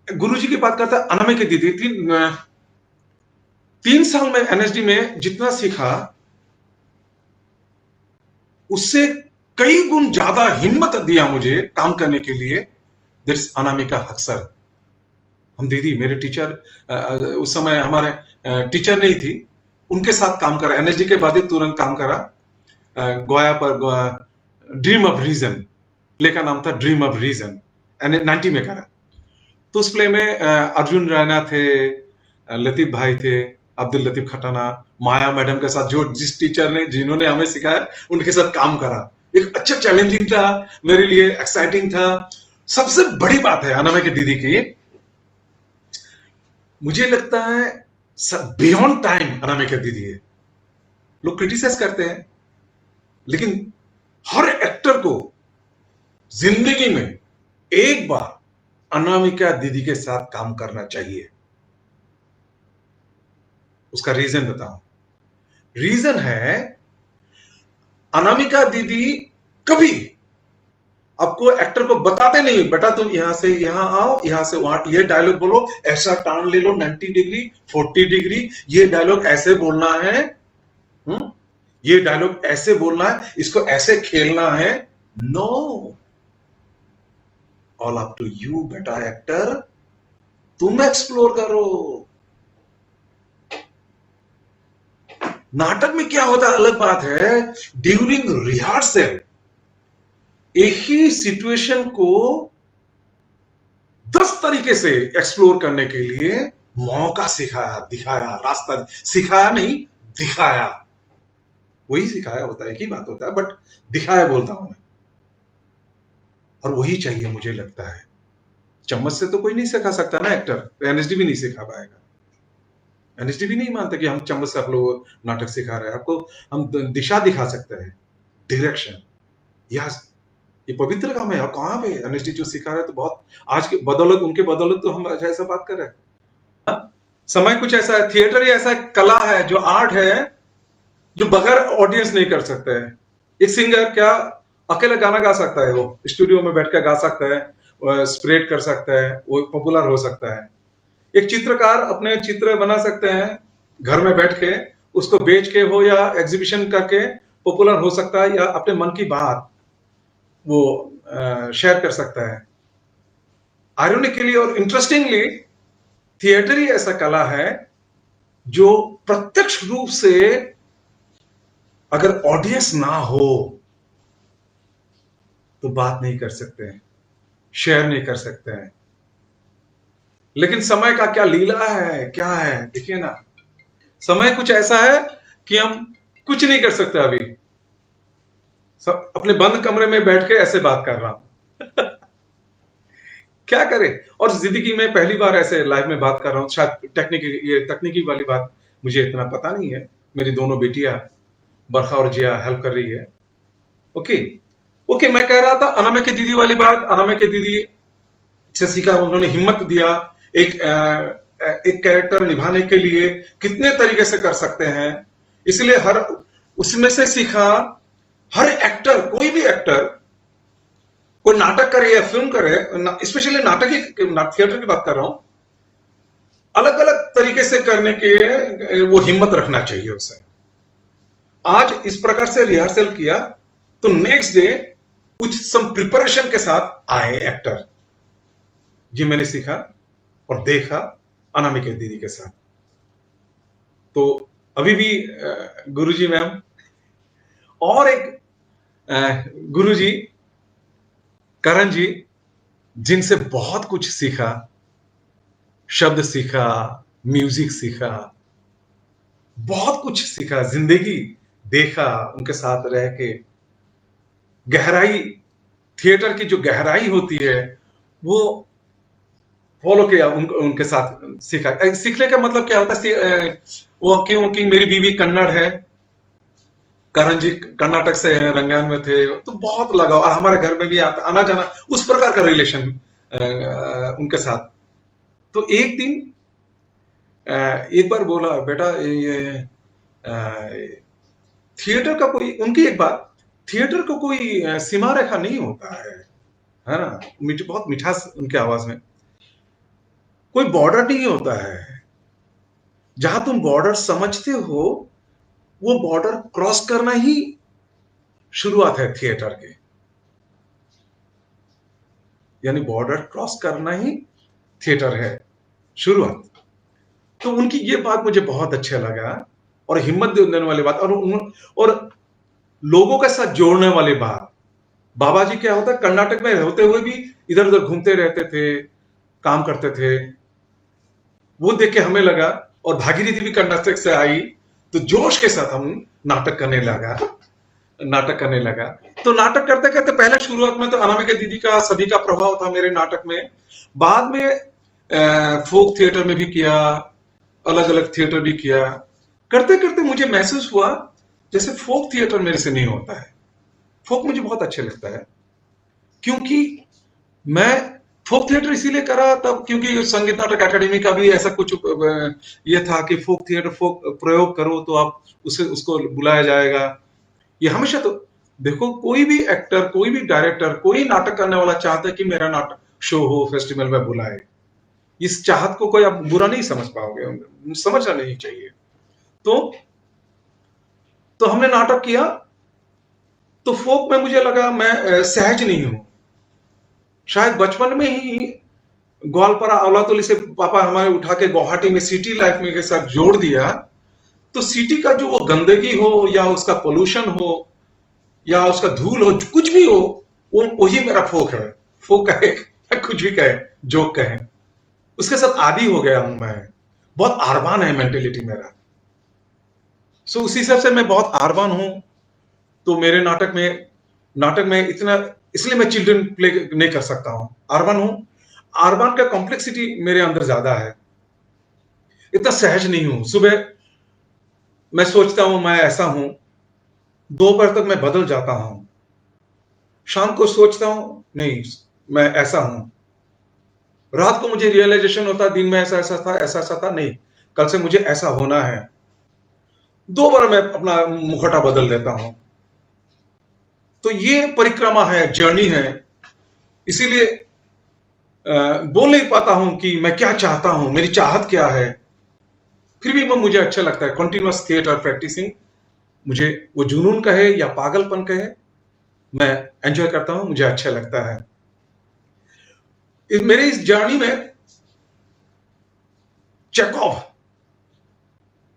गुरु जी की बात करता है, अनामिका दीदी 3 साल में एनएसडी में जितना सीखा, उससे कई गुण ज्यादा हिम्मत दिया मुझे काम करने के लिए। दैट्स अनामिका हक्सर। हम दीदी, मेरे टीचर, उस समय हमारे टीचर नहीं थी, उनके साथ काम करा। एनएसडी के बाद ही तुरंत काम करा गोया पर, ड्रीम ऑफ रीजन, प्ले का नाम था ड्रीम ऑफ रीजन, 90 में करा। तो उस प्ले में अर्जुन रैना थे, लतीफ भाई थे, अब्दुल लतीफ खटाना, माया मैडम के साथ, जो जिस टीचर ने, जिन्होंने हमें सिखाया, उनके साथ काम करा। एक अच्छा चैलेंजिंग था मेरे लिए, एक्साइटिंग था। सबसे बड़ी बात है अनामिका दीदी की, मुझे लगता है बियॉन्ड टाइम अनामिका दीदी है। लोग क्रिटिसाइज करते हैं, लेकिन हर एक्टर को जिंदगी में एक बार अनामिका दीदी के साथ काम करना चाहिए। उसका रीजन बताऊं। रीजन है, अनामिका दीदी कभी आपको, एक्टर को बताते नहीं, बेटा तुम यहां से यहां आओ, यहां से वहां, ये डायलॉग बोलो, ऐसा टर्न ले लो 90 डिग्री 40 डिग्री, ये डायलॉग ऐसे बोलना है, ये डायलॉग ऐसे बोलना है, इसको ऐसे खेलना है। No, all up to you बेटा एक्टर, तुम एक्सप्लोर करो। नाटक में क्या होता है अलग बात है। ड्यूरिंग रिहर्सल एक ही सिचुएशन को 10 तरीके से एक्सप्लोर करने के लिए मौका सिखाया, दिखाया, रास्ता सिखाया नहीं, दिखाया। वही सिखाया होता है, एक ही बात होता है, बट दिखाया बोलता हूं मैं। और वही चाहिए मुझे लगता है। चम्मच से तो कोई नहीं सिखा सकता ना एक्टर, एनएसडी भी नहीं सिखा पाएगा। एनएसडी भी नहीं मानता कि हम चम्मच से आप लोग नाटक सिखा रहे हैं। आपको हम दिशा दिखा सकते हैं, डायरेक्शन। यस, ये पवित्र काम है। और कहां पे एनएसडी जो सिखा रहे हैं, तो बहुत आज के बदौलत, उनके बदौलत तो हम ऐसा बात कर रहे हैं। समय कुछ ऐसा है, थिएटर ही ऐसा कला है, जो आर्ट है, जो बगैर ऑडियंस नहीं कर सकते हैं। एक सिंगर क्या अकेला गाना गा सकता है, वो स्टूडियो में बैठ कर गा सकता है, स्प्रेड कर सकता है, वो पॉपुलर हो सकता है। एक चित्रकार अपने चित्र बना सकते हैं घर में बैठ के, उसको बेच के हो या एग्जीबिशन करके पॉपुलर हो सकता है, या अपने मन की बात वो शेयर कर सकता है। आयरोनिकली और इंटरेस्टिंगली, थिएटर ही ऐसा कला है जो प्रत्यक्ष रूप से, अगर ऑडियंस ना हो तो बात नहीं कर सकते हैं, शेयर नहीं कर सकते हैं। लेकिन समय का क्या लीला है, क्या है, देखिए ना। समय कुछ ऐसा है कि हम कुछ नहीं कर सकते अभी। सब अपने बंद कमरे में बैठ के ऐसे बात कर रहा हूं। क्या करे। और जिंदगी में पहली बार ऐसे लाइव में बात कर रहा हूँ। शायद ये तकनीकी वाली बात मुझे इतना पता नहीं है। मेरी दोनों बेटियां बरखा और जिया हेल्प कर रही है। ओके। ओके, मैं कह रहा था अनामिका की दीदी वाली बात। अनामिका की दीदी से सीखा, उन्होंने हिम्मत दिया। एक कैरेक्टर निभाने के लिए कितने तरीके से कर सकते हैं, इसलिए हर उसमें से सीखा। हर एक्टर, कोई भी एक्टर, कोई नाटक करे या फिल्म करे, स्पेशली थिएटर की बात कर रहा हूं, अलग अलग तरीके से करने के वो हिम्मत रखना चाहिए उसे। आज इस प्रकार से रिहर्सल किया तो नेक्स्ट डे कुछ सम प्रिपरेशन के साथ आए एक्टर। ये मैंने सीखा और देखा अनामिका दीदी के साथ। तो अभी भी गुरुजी मैम और एक गुरुजी करण जी, जिनसे बहुत कुछ सीखा, शब्द सीखा, म्यूजिक सीखा, बहुत कुछ सीखा, जिंदगी देखा उनके साथ रह के। गहराई, थिएटर की जो गहराई होती है वो फॉलो किया, उनके साथ सीखा। सीखने का मतलब क्या होता है, वो क्योंकि मेरी बीवी कन्नड़ है, करण जी कर्नाटक से हैं, रंगान में थे, तो बहुत लगाव, और हमारे घर में भी आता आना जाना, उस प्रकार का रिलेशन उनके साथ। तो एक दिन एक बार बोला, बेटा ये थिएटर का कोई, उनकी एक बात, थिएटर का कोई सीमा रेखा नहीं होता है ना। बहुत मिठास उनके आवाज में। कोई बॉर्डर नहीं होता है। जहां तुम बॉर्डर समझते हो, वो बॉर्डर क्रॉस करना ही शुरुआत है थिएटर के। यानी बॉर्डर क्रॉस करना ही थिएटर है शुरुआत। तो उनकी ये बात मुझे बहुत अच्छा लगा, और हिम्मत देने वाली बात, और लोगों के साथ जोड़ने वाली बात। बाबा जी क्या होता है, कर्नाटक में होते हुए भी इधर उधर घूमते रहते थे, काम करते थे। वो देख के हमें लगा, और भागीरथी भी कर्नाटक से आई, तो जोश के साथ हम नाटक करने लगा। तो नाटक करते करते पहले शुरुआत में तो अनामिका दीदी का, सभी का प्रभाव था मेरे नाटक में। बाद में फोक थिएटर में भी किया, अलग अलग थिएटर भी किया। करते करते मुझे महसूस हुआ जैसे फोक थिएटर मेरे से नहीं होता है। फोक मुझे बहुत अच्छा लगता है, क्योंकि मैं फोक थिएटर इसीलिए करा तब क्योंकि संगीत नाटक अकेडमी का भी ऐसा कुछ ये था कि फोक थिएटर, फोक प्रयोग करो तो आप उसे उसको बुलाया जाएगा। ये हमेशा, तो देखो, कोई भी एक्टर, कोई भी डायरेक्टर, कोई नाटक करने वाला चाहता है कि मेरा नाटक शो हो, फेस्टिवल में बुलाए। इस चाहत को कोई आप बुरा नहीं समझ पाओगे, समझना नहीं चाहिए। तो हमने नाटक किया। तो फोक में मुझे लगा मैं सहज नहीं हूं। शायद बचपन में ही ग्वालपारा अवलातोली से पापा हमारे उठा के गुवाहाटी में सिटी लाइफ में के साथ जोड़ दिया। तो सिटी का जो वो गंदगी हो, या उसका पोल्यूशन हो, या उसका धूल हो, कुछ भी हो, वो वही मेरा फोक है। फोक कहे या कुछ भी कहे, जोक कहे, उसके साथ आदी हो गया हूं मैं। बहुत आरबान है मेंटेलिटी मेरा। सो उसी हिसाब से मैं बहुत आरबान हूं। तो मेरे नाटक में इतना, इसलिए मैं चिल्ड्रन प्ले नहीं कर सकता हूं। आरबान हूं। आरबान का कॉम्प्लेक्सिटी मेरे अंदर ज्यादा है। इतना सहज नहीं हूं। सुबह मैं सोचता हूं मैं ऐसा हूं, दोपहर तक मैं बदल जाता हूं। शाम को सोचता हूं नहीं, मैं ऐसा हूं। रात को मुझे रियलाइजेशन होता है दिन में ऐसा ऐसा था, ऐसा ऐसा था, नहीं कल से मुझे ऐसा होना है। 2 बार मैं अपना मुखौटा बदल देता हूं। तो ये परिक्रमा है, जर्नी है। इसीलिए बोल नहीं पाता हूं कि मैं क्या चाहता हूं, मेरी चाहत क्या है। फिर भी मुझे अच्छा लगता है कंटिन्यूअस थिएटर प्रैक्टिसिंग। मुझे वो जुनून कहे या पागलपन कहे, मैं एंजॉय करता हूं, मुझे अच्छा लगता है। मेरे इस जर्नी में चेकॉव,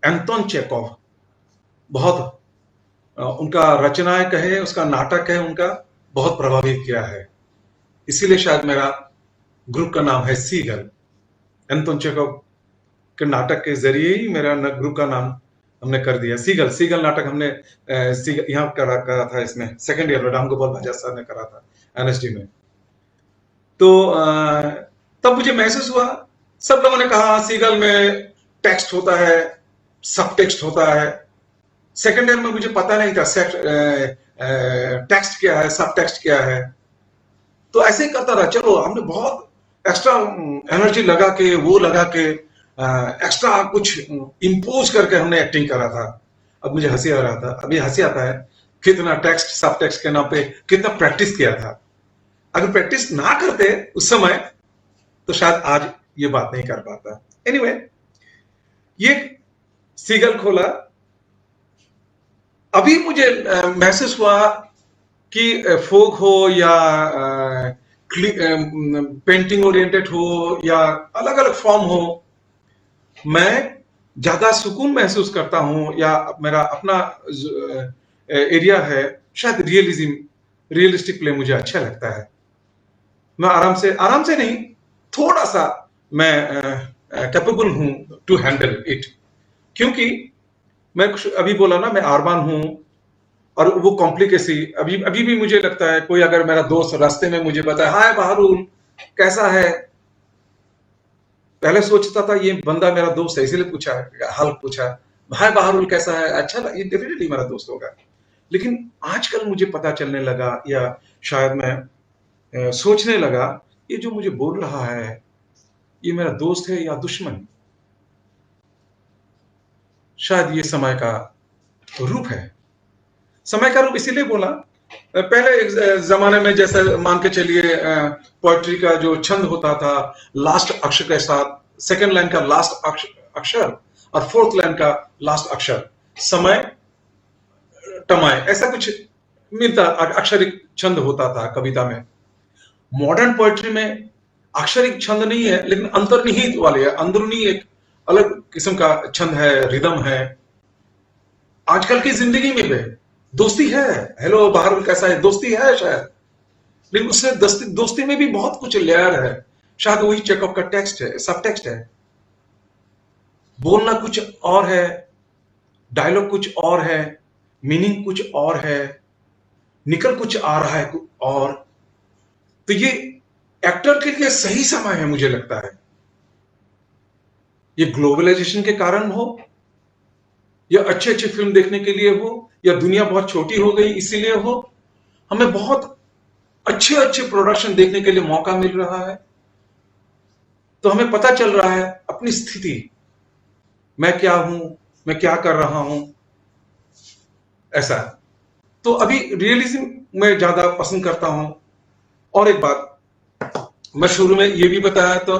एंटोन चेकॉव, बहुत उनका रचनाएं कहे, उसका नाटक है, उनका बहुत प्रभावित किया है। इसीलिए शायद मेरा ग्रुप का नाम है सीगल। एंटोन चेकॉव के नाटक के जरिए ही मेरा ग्रुप का नाम हमने कर दिया। सीगल सीगल नाटक हमने यहाँ करा करा था, इसमें सेकंड ईयर में राम गोपाल बजाज सर ने करा था एनएसडी में। तो तब मुझे महसूस हुआ, सब लोगों ने कहा सीगल में टेक्स्ट होता है, सब टेक्स्ट होता है। सेकंड ईयर में मुझे पता नहीं था टेक्स्ट क्या है, सब टेक्स्ट क्या है। तो ऐसे ही करता रहा। चलो, हमने बहुत एक्स्ट्रा एनर्जी लगा के, वो लगा के, एक्स्ट्रा कुछ इम्पोज करके हमने एक्टिंग करा था। अब मुझे हंसी आ रहा था, अभी हंसी आता है कितना टेक्स्ट सब टेक्स्ट के नाम पे कितना प्रैक्टिस किया था। अगर प्रैक्टिस ना करते उस समय तो शायद आज ये बात नहीं कर पाता। एनीवे, ये सीगल खोला। अभी मुझे महसूस हुआ कि फोक हो या पेंटिंग ओरिएंटेड हो या अलग अलग फॉर्म हो, मैं ज्यादा सुकून महसूस करता हूं, या मेरा अपना एरिया है शायद रियलिस्टिक प्ले मुझे अच्छा लगता है। मैं आराम से नहीं, थोड़ा सा मैं कैपेबल हूं टू हैंडल इट, क्योंकि मैं कुछ अभी बोला ना, मैं आरमान हूं, और वो कॉम्प्लिकेसी अभी अभी भी मुझे लगता है। कोई अगर मेरा दोस्त रास्ते में मुझे बताए, हाय बहारुल कैसा है, पहले सोचता था ये बंदा मेरा दोस्त है इसलिए पूछा, हाल पूछा, हाय बहारुल कैसा है, अच्छा ये डेफिनेटली मेरा दोस्त होगा। लेकिन आजकल मुझे पता चलने लगा, या शायद मैं सोचने लगा, ये जो मुझे बोल रहा है ये मेरा दोस्त है या दुश्मन। शायद ये समय का रूप है। समय का रूप इसीलिए बोला, पहले एक जमाने में जैसे मान के चलिए पोएट्री का जो छंद होता था, लास्ट अक्षर के साथ सेकंड लाइन का लास्ट अक्षर और फोर्थ लाइन का लास्ट अक्षर, समय टमाए, ऐसा कुछ मिलता, अक्षरिक छंद होता था कविता में। मॉडर्न पोएट्री में अक्षरिक छंद नहीं है, लेकिन अंतर्निहित वाले है, अंदरूनी एक अलग किस्म का छंद है, रिदम है। आजकल की जिंदगी में भी दोस्ती है, हेलो बहारुल कैसा है, दोस्ती है शायद, लेकिन उससे दोस्ती में भी बहुत कुछ लेयर है। शायद वही चेकअप का टेक्स्ट है, सब टेक्स्ट है। बोलना कुछ और है, डायलॉग कुछ और है, मीनिंग कुछ और है, निकल कुछ आ रहा है और। तो ये एक्टर के लिए सही समय है मुझे लगता है। ये ग्लोबलाइजेशन के कारण हो, या अच्छे अच्छे फिल्म देखने के लिए हो, या दुनिया बहुत छोटी हो गई इसीलिए हो, हमें बहुत अच्छे अच्छे प्रोडक्शन देखने के लिए मौका मिल रहा है। तो हमें पता चल रहा है अपनी स्थिति, मैं क्या हूं, मैं क्या कर रहा हूं, ऐसा। तो अभी रियलिज्म मैं ज्यादा पसंद करता हूं। और एक बात मैं शुरू में ये भी बताया तो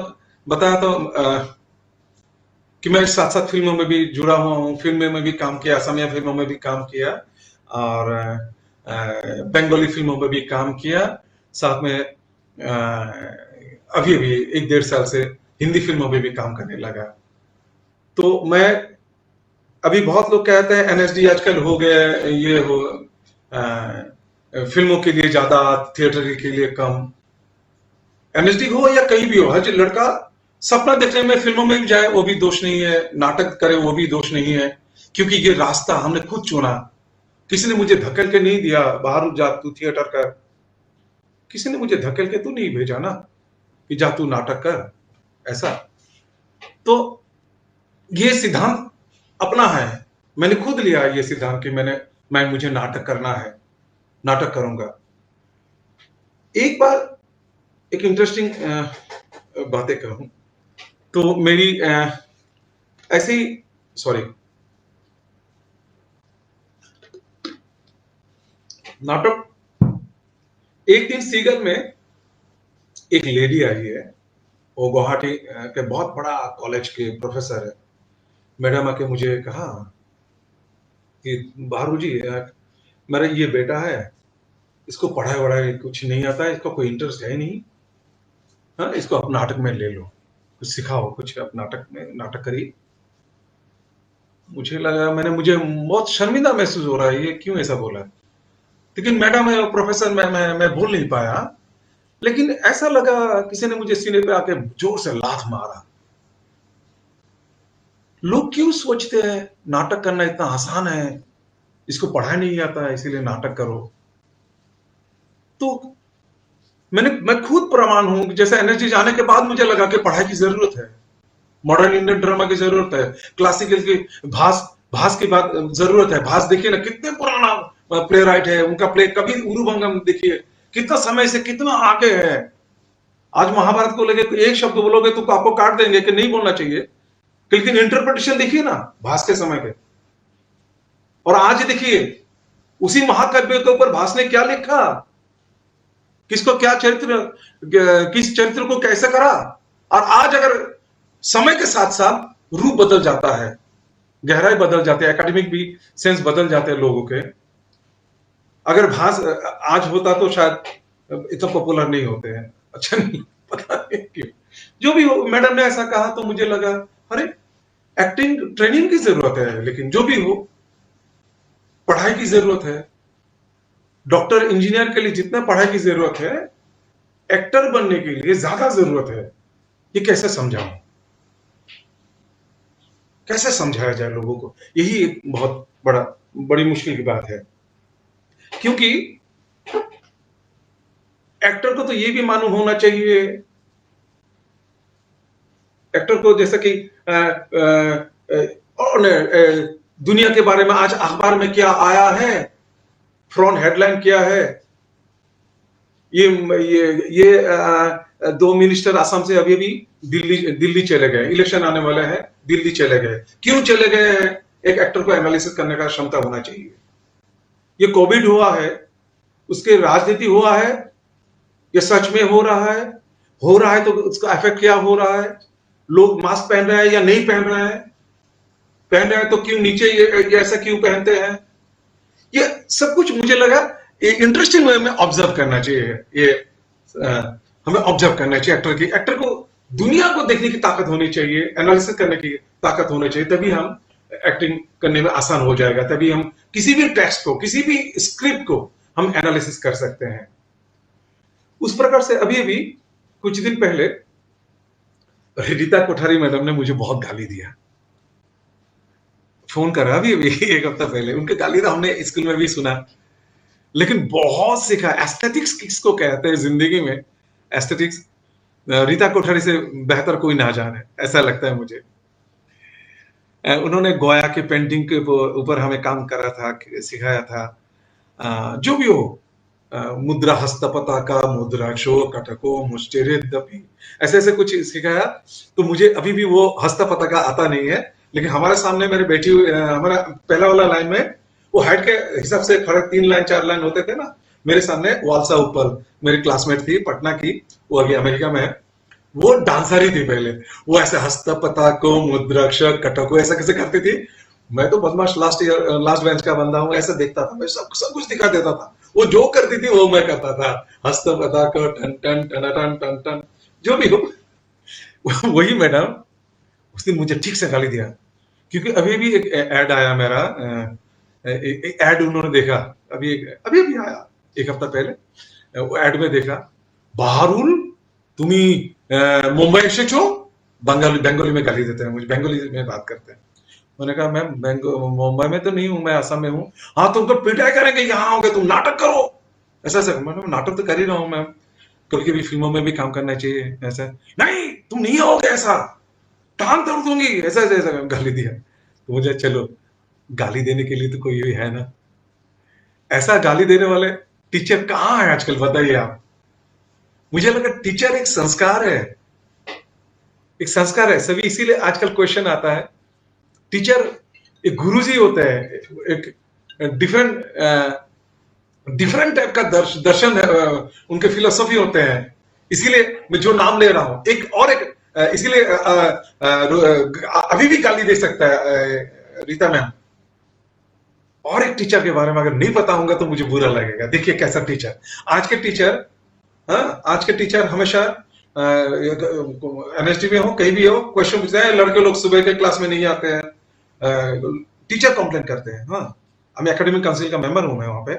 कि मैं साथ साथ फिल्मों में भी जुड़ा हुआ हूँ, फिल्मों में भी काम किया, असमिया फिल्मों में भी काम किया, और बंगाली फिल्मों में भी काम किया, साथ में अभी अभी 1-1.5 साल से हिंदी फिल्मों में भी काम करने लगा। तो मैं अभी, बहुत लोग कहते हैं एनएसडी आजकल हो गया, ये हो फिल्मों के लिए ज्यादा, थिएटर के लिए कम। एनएसडी हो या कहीं भी हो, हर लड़का सपना देखने में फिल्मों में भी जाए वो भी दोष नहीं है, नाटक करे वो भी दोष नहीं है, क्योंकि ये रास्ता हमने खुद चुना। किसी ने मुझे धकेल के नहीं दिया, बाहर जा तू थिएटर कर, किसी ने मुझे धकेल के तो नहीं भेजा ना कि जा तू नाटक कर, ऐसा। तो ये सिद्धांत अपना है, मैंने खुद लिया ये सिद्धांत कि मुझे नाटक करना है, नाटक करूंगा। एक बार एक इंटरेस्टिंग बातें कहूं तो मेरी ऐसे ही, सॉरी, नाटक, एक दिन सीगल में एक लेडी आई है, वो गुवाहाटी के बहुत बड़ा कॉलेज के प्रोफेसर है। मैडम आके मुझे कहा कि बहारू जी, मेरा ये बेटा है, इसको पढ़ाई वढ़ाई कुछ नहीं आता है, इसका कोई इंटरेस्ट है नहीं, हाँ, इसको आप नाटक में ले लो, कुछ सिखाओ, कुछ आप नाटक में नाटक करिए। मुझे लगा, मुझे बहुत शर्मिंदा महसूस हो रहा है, ये क्यों ऐसा बोला। लेकिन मैडम है, प्रोफेसर, मैं बोल नहीं पाया। लेकिन ऐसा लगा किसी ने मुझे सीने पे आके जोर से लात मारा। लोग क्यों सोचते हैं नाटक करना इतना आसान है, इसको पढ़ा नहीं आता है इसीलिए नाटक करो। तो मैं खुद प्रमाण हूं कि जैसे एनएसडी जाने के बाद मुझे लगा कि पढ़ाई की जरूरत है, मॉडर्न इंडियन ड्रामा की जरूरत है, क्लासिकल की, भास भास की बात जरूरत है। भास देखिए ना, कितने पुराना प्ले राइट है, उनका प्ले कबीर उरुभंगम देखिए, कितना समय से कितना आगे है। आज महाभारत को लेकर एक शब्द बोलोगे तो आपको काट देंगे कि नहीं बोलना चाहिए, लेकिन इंटरप्रिटेशन देखिए ना भास के समय के, और आज देखिए उसी महाकाव्य के ऊपर भास ने क्या लिखा, किसको क्या चरित्र, किस चरित्र को कैसे करा। और आज अगर समय के साथ साथ रूप बदल जाता है, गहराई बदल जाती है, एकेडमिक भी सेंस बदल जाते हैं लोगों के। अगर भास आज होता तो शायद इतना पॉपुलर नहीं होते हैं। अच्छा नहीं पता नहीं क्यों, जो भी हो, मैडम ने ऐसा कहा तो मुझे लगा अरे एक्टिंग ट्रेनिंग की जरूरत है, लेकिन जो भी हो पढ़ाई की जरूरत है। डॉक्टर इंजीनियर के लिए जितना पढ़ाई की जरूरत है, एक्टर बनने के लिए ज्यादा जरूरत है। ये कैसे समझाऊं, कैसे समझाया जाए लोगों को, यही एक बहुत बड़ी मुश्किल की बात है। क्योंकि एक्टर को तो ये भी मालूम होना चाहिए, एक्टर को जैसा कि दुनिया के बारे में आज अखबार में क्या आया है, फ्रंट हेडलाइन क्या है। ये दो मिनिस्टर असम से अभी भी दिल्ली चले गए, इलेक्शन आने वाले हैं, दिल्ली चले गए। क्यों चले गए हैं, एक एक्टर को एनालिसिस करने का क्षमता होना चाहिए। ये कोविड हुआ है, उसके राजनीति हुआ है, ये सच में हो रहा है तो उसका इफेक्ट क्या हो रहा है, लोग मास्क पहन रहे हैं या नहीं पहन रहे हैं, पहन रहे हैं तो क्यों नीचे ये ऐसा क्यों पहनते हैं। ये सब कुछ मुझे लगा एक इंटरेस्टिंग वे में ऑब्जर्व करना चाहिए। ये हमें ऑब्जर्व करना चाहिए एक्टर को दुनिया को देखने की ताकत होनी चाहिए, एनालिसिस करने की ताकत होनी चाहिए, तभी हम एक्टिंग करने में आसान हो जाएगा। तभी हम किसी भी टेक्स्ट को, किसी भी स्क्रिप्ट को हम एनालिसिस कर सकते हैं। उस प्रकार से अभी कुछ दिन पहले रीता कोठारी मैडम ने मुझे बहुत गाली दिया, फोन करा अभी एक हफ्ता पहले। उनके गाली तो हमने स्कूल में भी सुना, लेकिन बहुत सीखा। एस्थेटिक्स किसको कहते हैं जिंदगी में, एस्थेटिक्स रीता कोठारी से बेहतर कोई ना जाने, ऐसा लगता है मुझे। उन्होंने गोया के पेंटिंग के ऊपर हमें काम करा था, सिखाया था। जो भी हो, मुद्रा हस्तपताका मुद्राक्षो कटको मुष्टिरिद्यपि, ऐसे ऐसे कुछ सिखाया। तो मुझे अभी भी वो हस्तपताका आता नहीं है, लेकिन हमारे सामने मेरी बेटी, हमारा पहला वाला लाइन में वो हाइट के हिसाब से खड़े 3 लाइन 4 लाइन होते थे ना, मेरे सामने वालसा ऊपर मेरी क्लासमेट थी पटना की, वो अभी अमेरिका में है। वो डांसर ही थी पहले, वो ऐसे हस्तपताको मुद्राक्ष कटको ऐसा कैसे करती थी। मैं तो बदमाश लास्ट बेंच का बंदा हूँ, ऐसा देखता था मैं, सब कुछ दिखा देता था। वो जो करती थी वो मैं करता था, हस्तपताको टन टन टन टन टन टन, जो भी हो। वही मैडम उस दिन मुझे ठीक से गाली दिया, क्योंकि अभी भी एक एड आया मेरा, एक एड उन्होंने देखा, अभी आया एक हफ्ता पहले। वो एड में देखा, बाहरुल तुम्ही मुंबई এসেছো, बंगाली में गाली देते हैं मुझे, बंगाली में बात करते हैं। मैंने कहा मैम मुंबई में तो नहीं हूं, मैं असम में हूं। हाँ तुमको पिटाई करेंगे, यहाँ आओगे तुम नाटक करो, ऐसा ऐसा। मैंने नाटक तो कर ही रहा हूँ मैम, कभी कभी फिल्मों में भी काम करना चाहिए। ऐसा नहीं, तुम नहीं आओगे, ऐसा टांग तोड़ दूंगी, ऐसा ऐसा गाली दिया। तो मुझे चलो गाली देने के लिए तो कोई है ना, ऐसा गाली देने वाले टीचर कहाँ है आजकल, बताइए आप। मुझे लगा टीचर एक संस्कार है, एक संस्कार है सभी, इसीलिए आजकल क्वेश्चन आता है। टीचर एक गुरुजी होते हैं, एक डिफरेंट टाइप का दर्शन है, उनके फिलोसफी होते हैं। इसीलिए मैं जो नाम ले रहा हूं, इसीलिए अभी भी गाली दे सकता है रीता मैम। और एक टीचर के बारे में अगर नहीं पता होगा तो मुझे बुरा लगेगा। देखिए कैसा टीचर, आज के टीचर हमेशा एनएसडी में हो, कहीं भी हो, क्वेश्चन पूछते हैं, लड़के लोग सुबह के क्लास में नहीं आते हैं, टीचर कंप्लेन करते हैं। हाँ, मैं एकेडमिक काउंसिल का मेंबर हूं मैं वहां पे,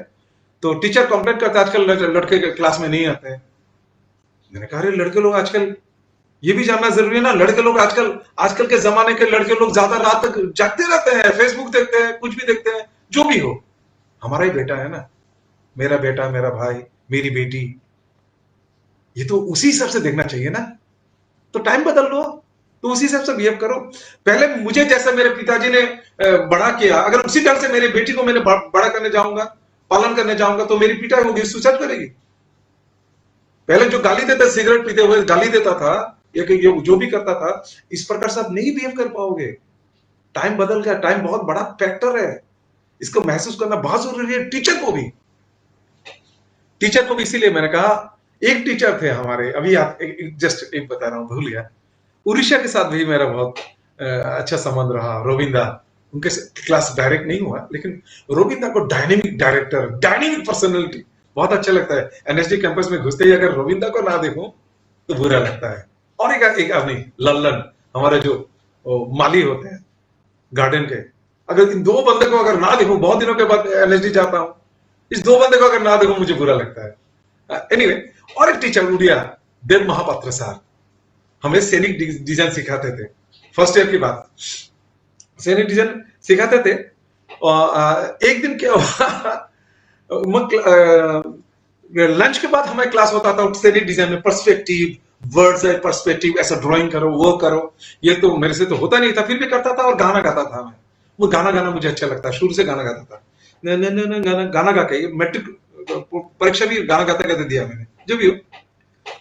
तो टीचर कंप्लेन करते हैं आजकल लड़के क्लास में नहीं आते हैं। मैंने कहा अरे लड़के लोग आजकल ये भी जानना जरूरी है ना। लड़के लोग आजकल आजकल के जमाने के लड़के लोग ज्यादा रात तक जागते रहते हैं, फेसबुक देखते हैं, कुछ भी देखते हैं, जो भी हो, हमारा ही बेटा है ना, मेरा बेटा, मेरा भाई, मेरी बेटी, ये तो उसी हिसाब से देखना चाहिए ना। तो टाइम बदल लो, तो उसी हिसाब से बिहेव करो। पहले मुझे जैसा मेरे पिताजी ने बड़ा किया, अगर उसी ढंग से मेरी बेटी को मैंने बड़ा करने जाऊंगा, पालन करने जाऊंगा, तो मेरी पिटाई होगी, सुसाइड करेगी। पहले जो गाली देता, सिगरेट पीते हुए गाली देता था, ये जो भी करता था, इस प्रकार से आप नहीं बिहेव कर पाओगे। टाइम बदल गया, टाइम बहुत बड़ा फैक्टर है, इसको महसूस करना बहुत जरूरी है। टीचर को भी इसीलिए मैंने कहा, एक टीचर थे हमारे, अभी आप जस्ट एक बता रहा हूं, भूल गया, उड़ीसा के साथ भी मेरा बहुत अच्छा संबंध रहा। रोबिंदा, उनके क्लास डायरेक्ट नहीं हुआ, लेकिन रोबिंदा को डायनेमिक डायरेक्टर, डायनेमिक पर्सनैलिटी बहुत अच्छा लगता है। एनएसडी कैंपस में घुसते ही अगर रोबिंदा को ना देखूं तो बुरा लगता है। और एक आदमी लल्लन, हमारे जो माली होते हैं गार्डन के, अगर इन दो बंदे को अगर ना देखूं, बहुत दिनों के बाद एनएसडी जाता हूं, इस दो बंदे को अगर ना देखूं मुझे बुरा लगता है। एनीवे, और एक टीचर उड़िया, देव महापात्र सर, हमें सैनिक डिजाइन सिखाते थे। फर्स्ट ईयर की बात, सैनिक डिजाइन सिखाते थे। और एक दिन क्या हुआ, लंच के बाद हमें क्लास होता था सैनिक डिजाइन में, पर्सपेक्टिव, वर्ड्स है पर्सपेक्टिव, ऐसा ड्राइंग करो, वो करो। ये तो मेरे से तो होता नहीं था, फिर भी करता था, और गाना गाता था मैं। वो गाना गाना मुझे अच्छा लगता है, शुरू से गाना गाता था। गाना गा के मैट्रिक परीक्षा भी गाना गाते गाते दिया मैंने, जो भी हो।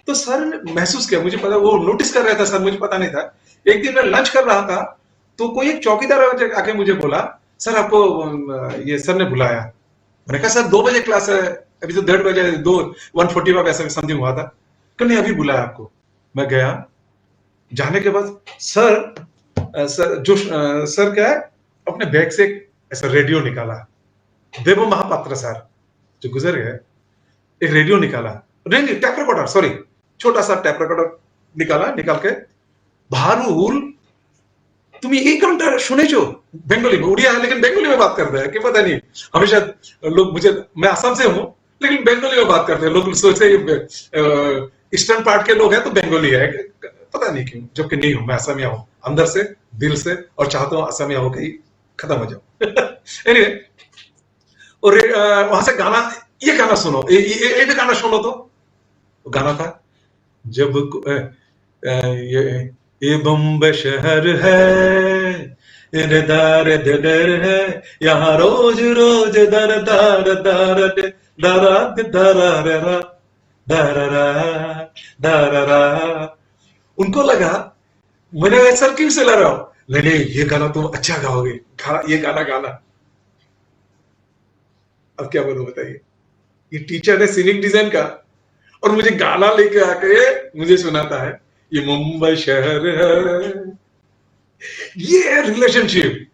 तो सर ने महसूस किया, मुझे पता, वो नोटिस कर रहा था सर, मुझे पता नहीं था। एक दिन मैं लंच कर रहा था, तो कोई एक चौकीदार आके मुझे बोला, सर आपको ये सर ने बुलाया। मैंने कहा सर 2 बजे क्लास है, अभी तो 1:30 बजे, 1:45 ऐसा समथिंग हुआ था। कि नहीं, अभी बुलाया आपको। मैं गया, जाने के बाद सर क्या है, अपने बैग से ऐसा रेडियो निकाला, देव महापात्र सर जो गुजर गए, एक रेडियो निकाला, नहीं टैप रिकॉर्डर, सॉरी, छोटा सा टैप रिकॉर्डर निकाल के, भारूल तुम 1 घंटा सुने जो बंगाली में, उड़िया है लेकिन बंगाली में बात करते हैं, कि पता नहीं, हमेशा लोग मुझे, मैं असम से हूं लेकिन बंगाली में बात करते हैं, लोग सोचते ईस्टर्न पार्ट के लोग हैं तो बंगाली है, पता नहीं क्यों, जबकि नहीं हूं, मैं असमिया हूं अंदर से, दिल से, और चाहता हूं असमिया होकर ही खत्म हो जाओ। एनीवे, और वहां से गाना, ये गाना सुनो, ये भी गाना सुनो, तो गाना था, जब ये बम्बई शहर है, दार दर है, यहाँ रोज रोज दर दार दार दरा दरा दरा दरा। उनको लगा मैंने ऐसा क्यों से ला रहा हूं, नहीं ये गाना तुम अच्छा गाओगे, ये गाना गाना। अब क्या बोलूं बताइए, ये टीचर है सिविक डिजाइन का, और मुझे गाना लेके आके मुझे सुनाता है, ये मुंबई शहर है। ये है रिलेशनशिप।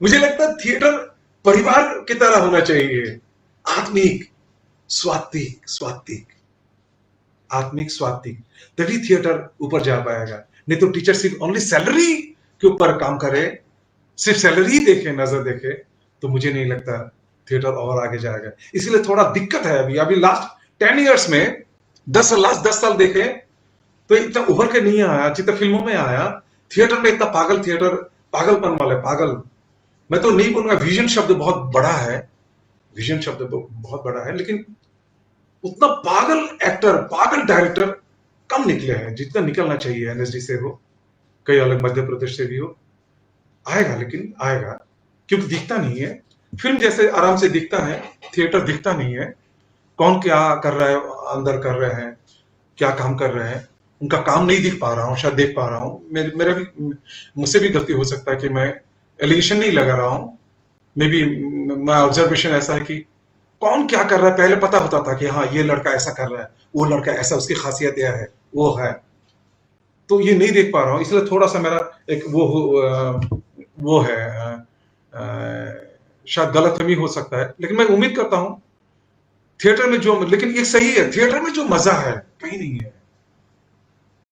मुझे लगता है थिएटर परिवार की तरह होना चाहिए, आत्मिक, स्वात्विक, आत्मिक, स्वात्विक, तभी थिएटर ऊपर जा पाएगा। नहीं तो टीचर सिर्फ ओनली सैलरी के ऊपर काम करे, सिर्फ सैलरी देखे, नजर देखे, तो मुझे नहीं लगता थिएटर और आगे जाएगा। इसलिए थोड़ा दिक्कत है अभी लास्ट 10 इयर्स में, लास्ट 10 साल देखे तो इतना उभर के नहीं आया जितना फिल्मों में आया। थिएटर में इतना पागलपन वाले पागल, मैं तो नहीं बोलूंगा, विजन शब्द बहुत बड़ा है, विजन शब्द तो बहुत बड़ा है, लेकिन उतना पागल एक्टर, पागल डायरेक्टर कम निकले हैं जितना निकलना चाहिए। एनएसडी से हो, कई अलग मध्य प्रदेश से भी हो, आएगा, लेकिन आएगा, क्योंकि दिखता नहीं है। फिल्म जैसे आराम से दिखता है, थिएटर दिखता नहीं है। कौन क्या कर रहा है, अंदर कर रहे हैं, क्या काम कर रहे हैं, उनका काम नहीं दिख पा रहा हूं, शायद देख पा रहा हूं। मेरा भी, मुझसे भी गलती हो सकता है कि मैं एलिगेशन नहीं लगा रहा हूं, मे बी माय ऑब्जर्वेशन ऐसा है कि कौन क्या कर रहा है पहले पता होता था कि हाँ ये लड़का ऐसा कर रहा है, वो लड़का ऐसा, उसकी खासियत यह है, वो है, तो ये नहीं देख पा रहा हूं। इसलिए थोड़ा सा मेरा एक वो है, शायद गलतफहमी हो सकता है, लेकिन मैं उम्मीद करता हूं थिएटर में जो, लेकिन ये सही है, थिएटर में जो मजा है कहीं नहीं है।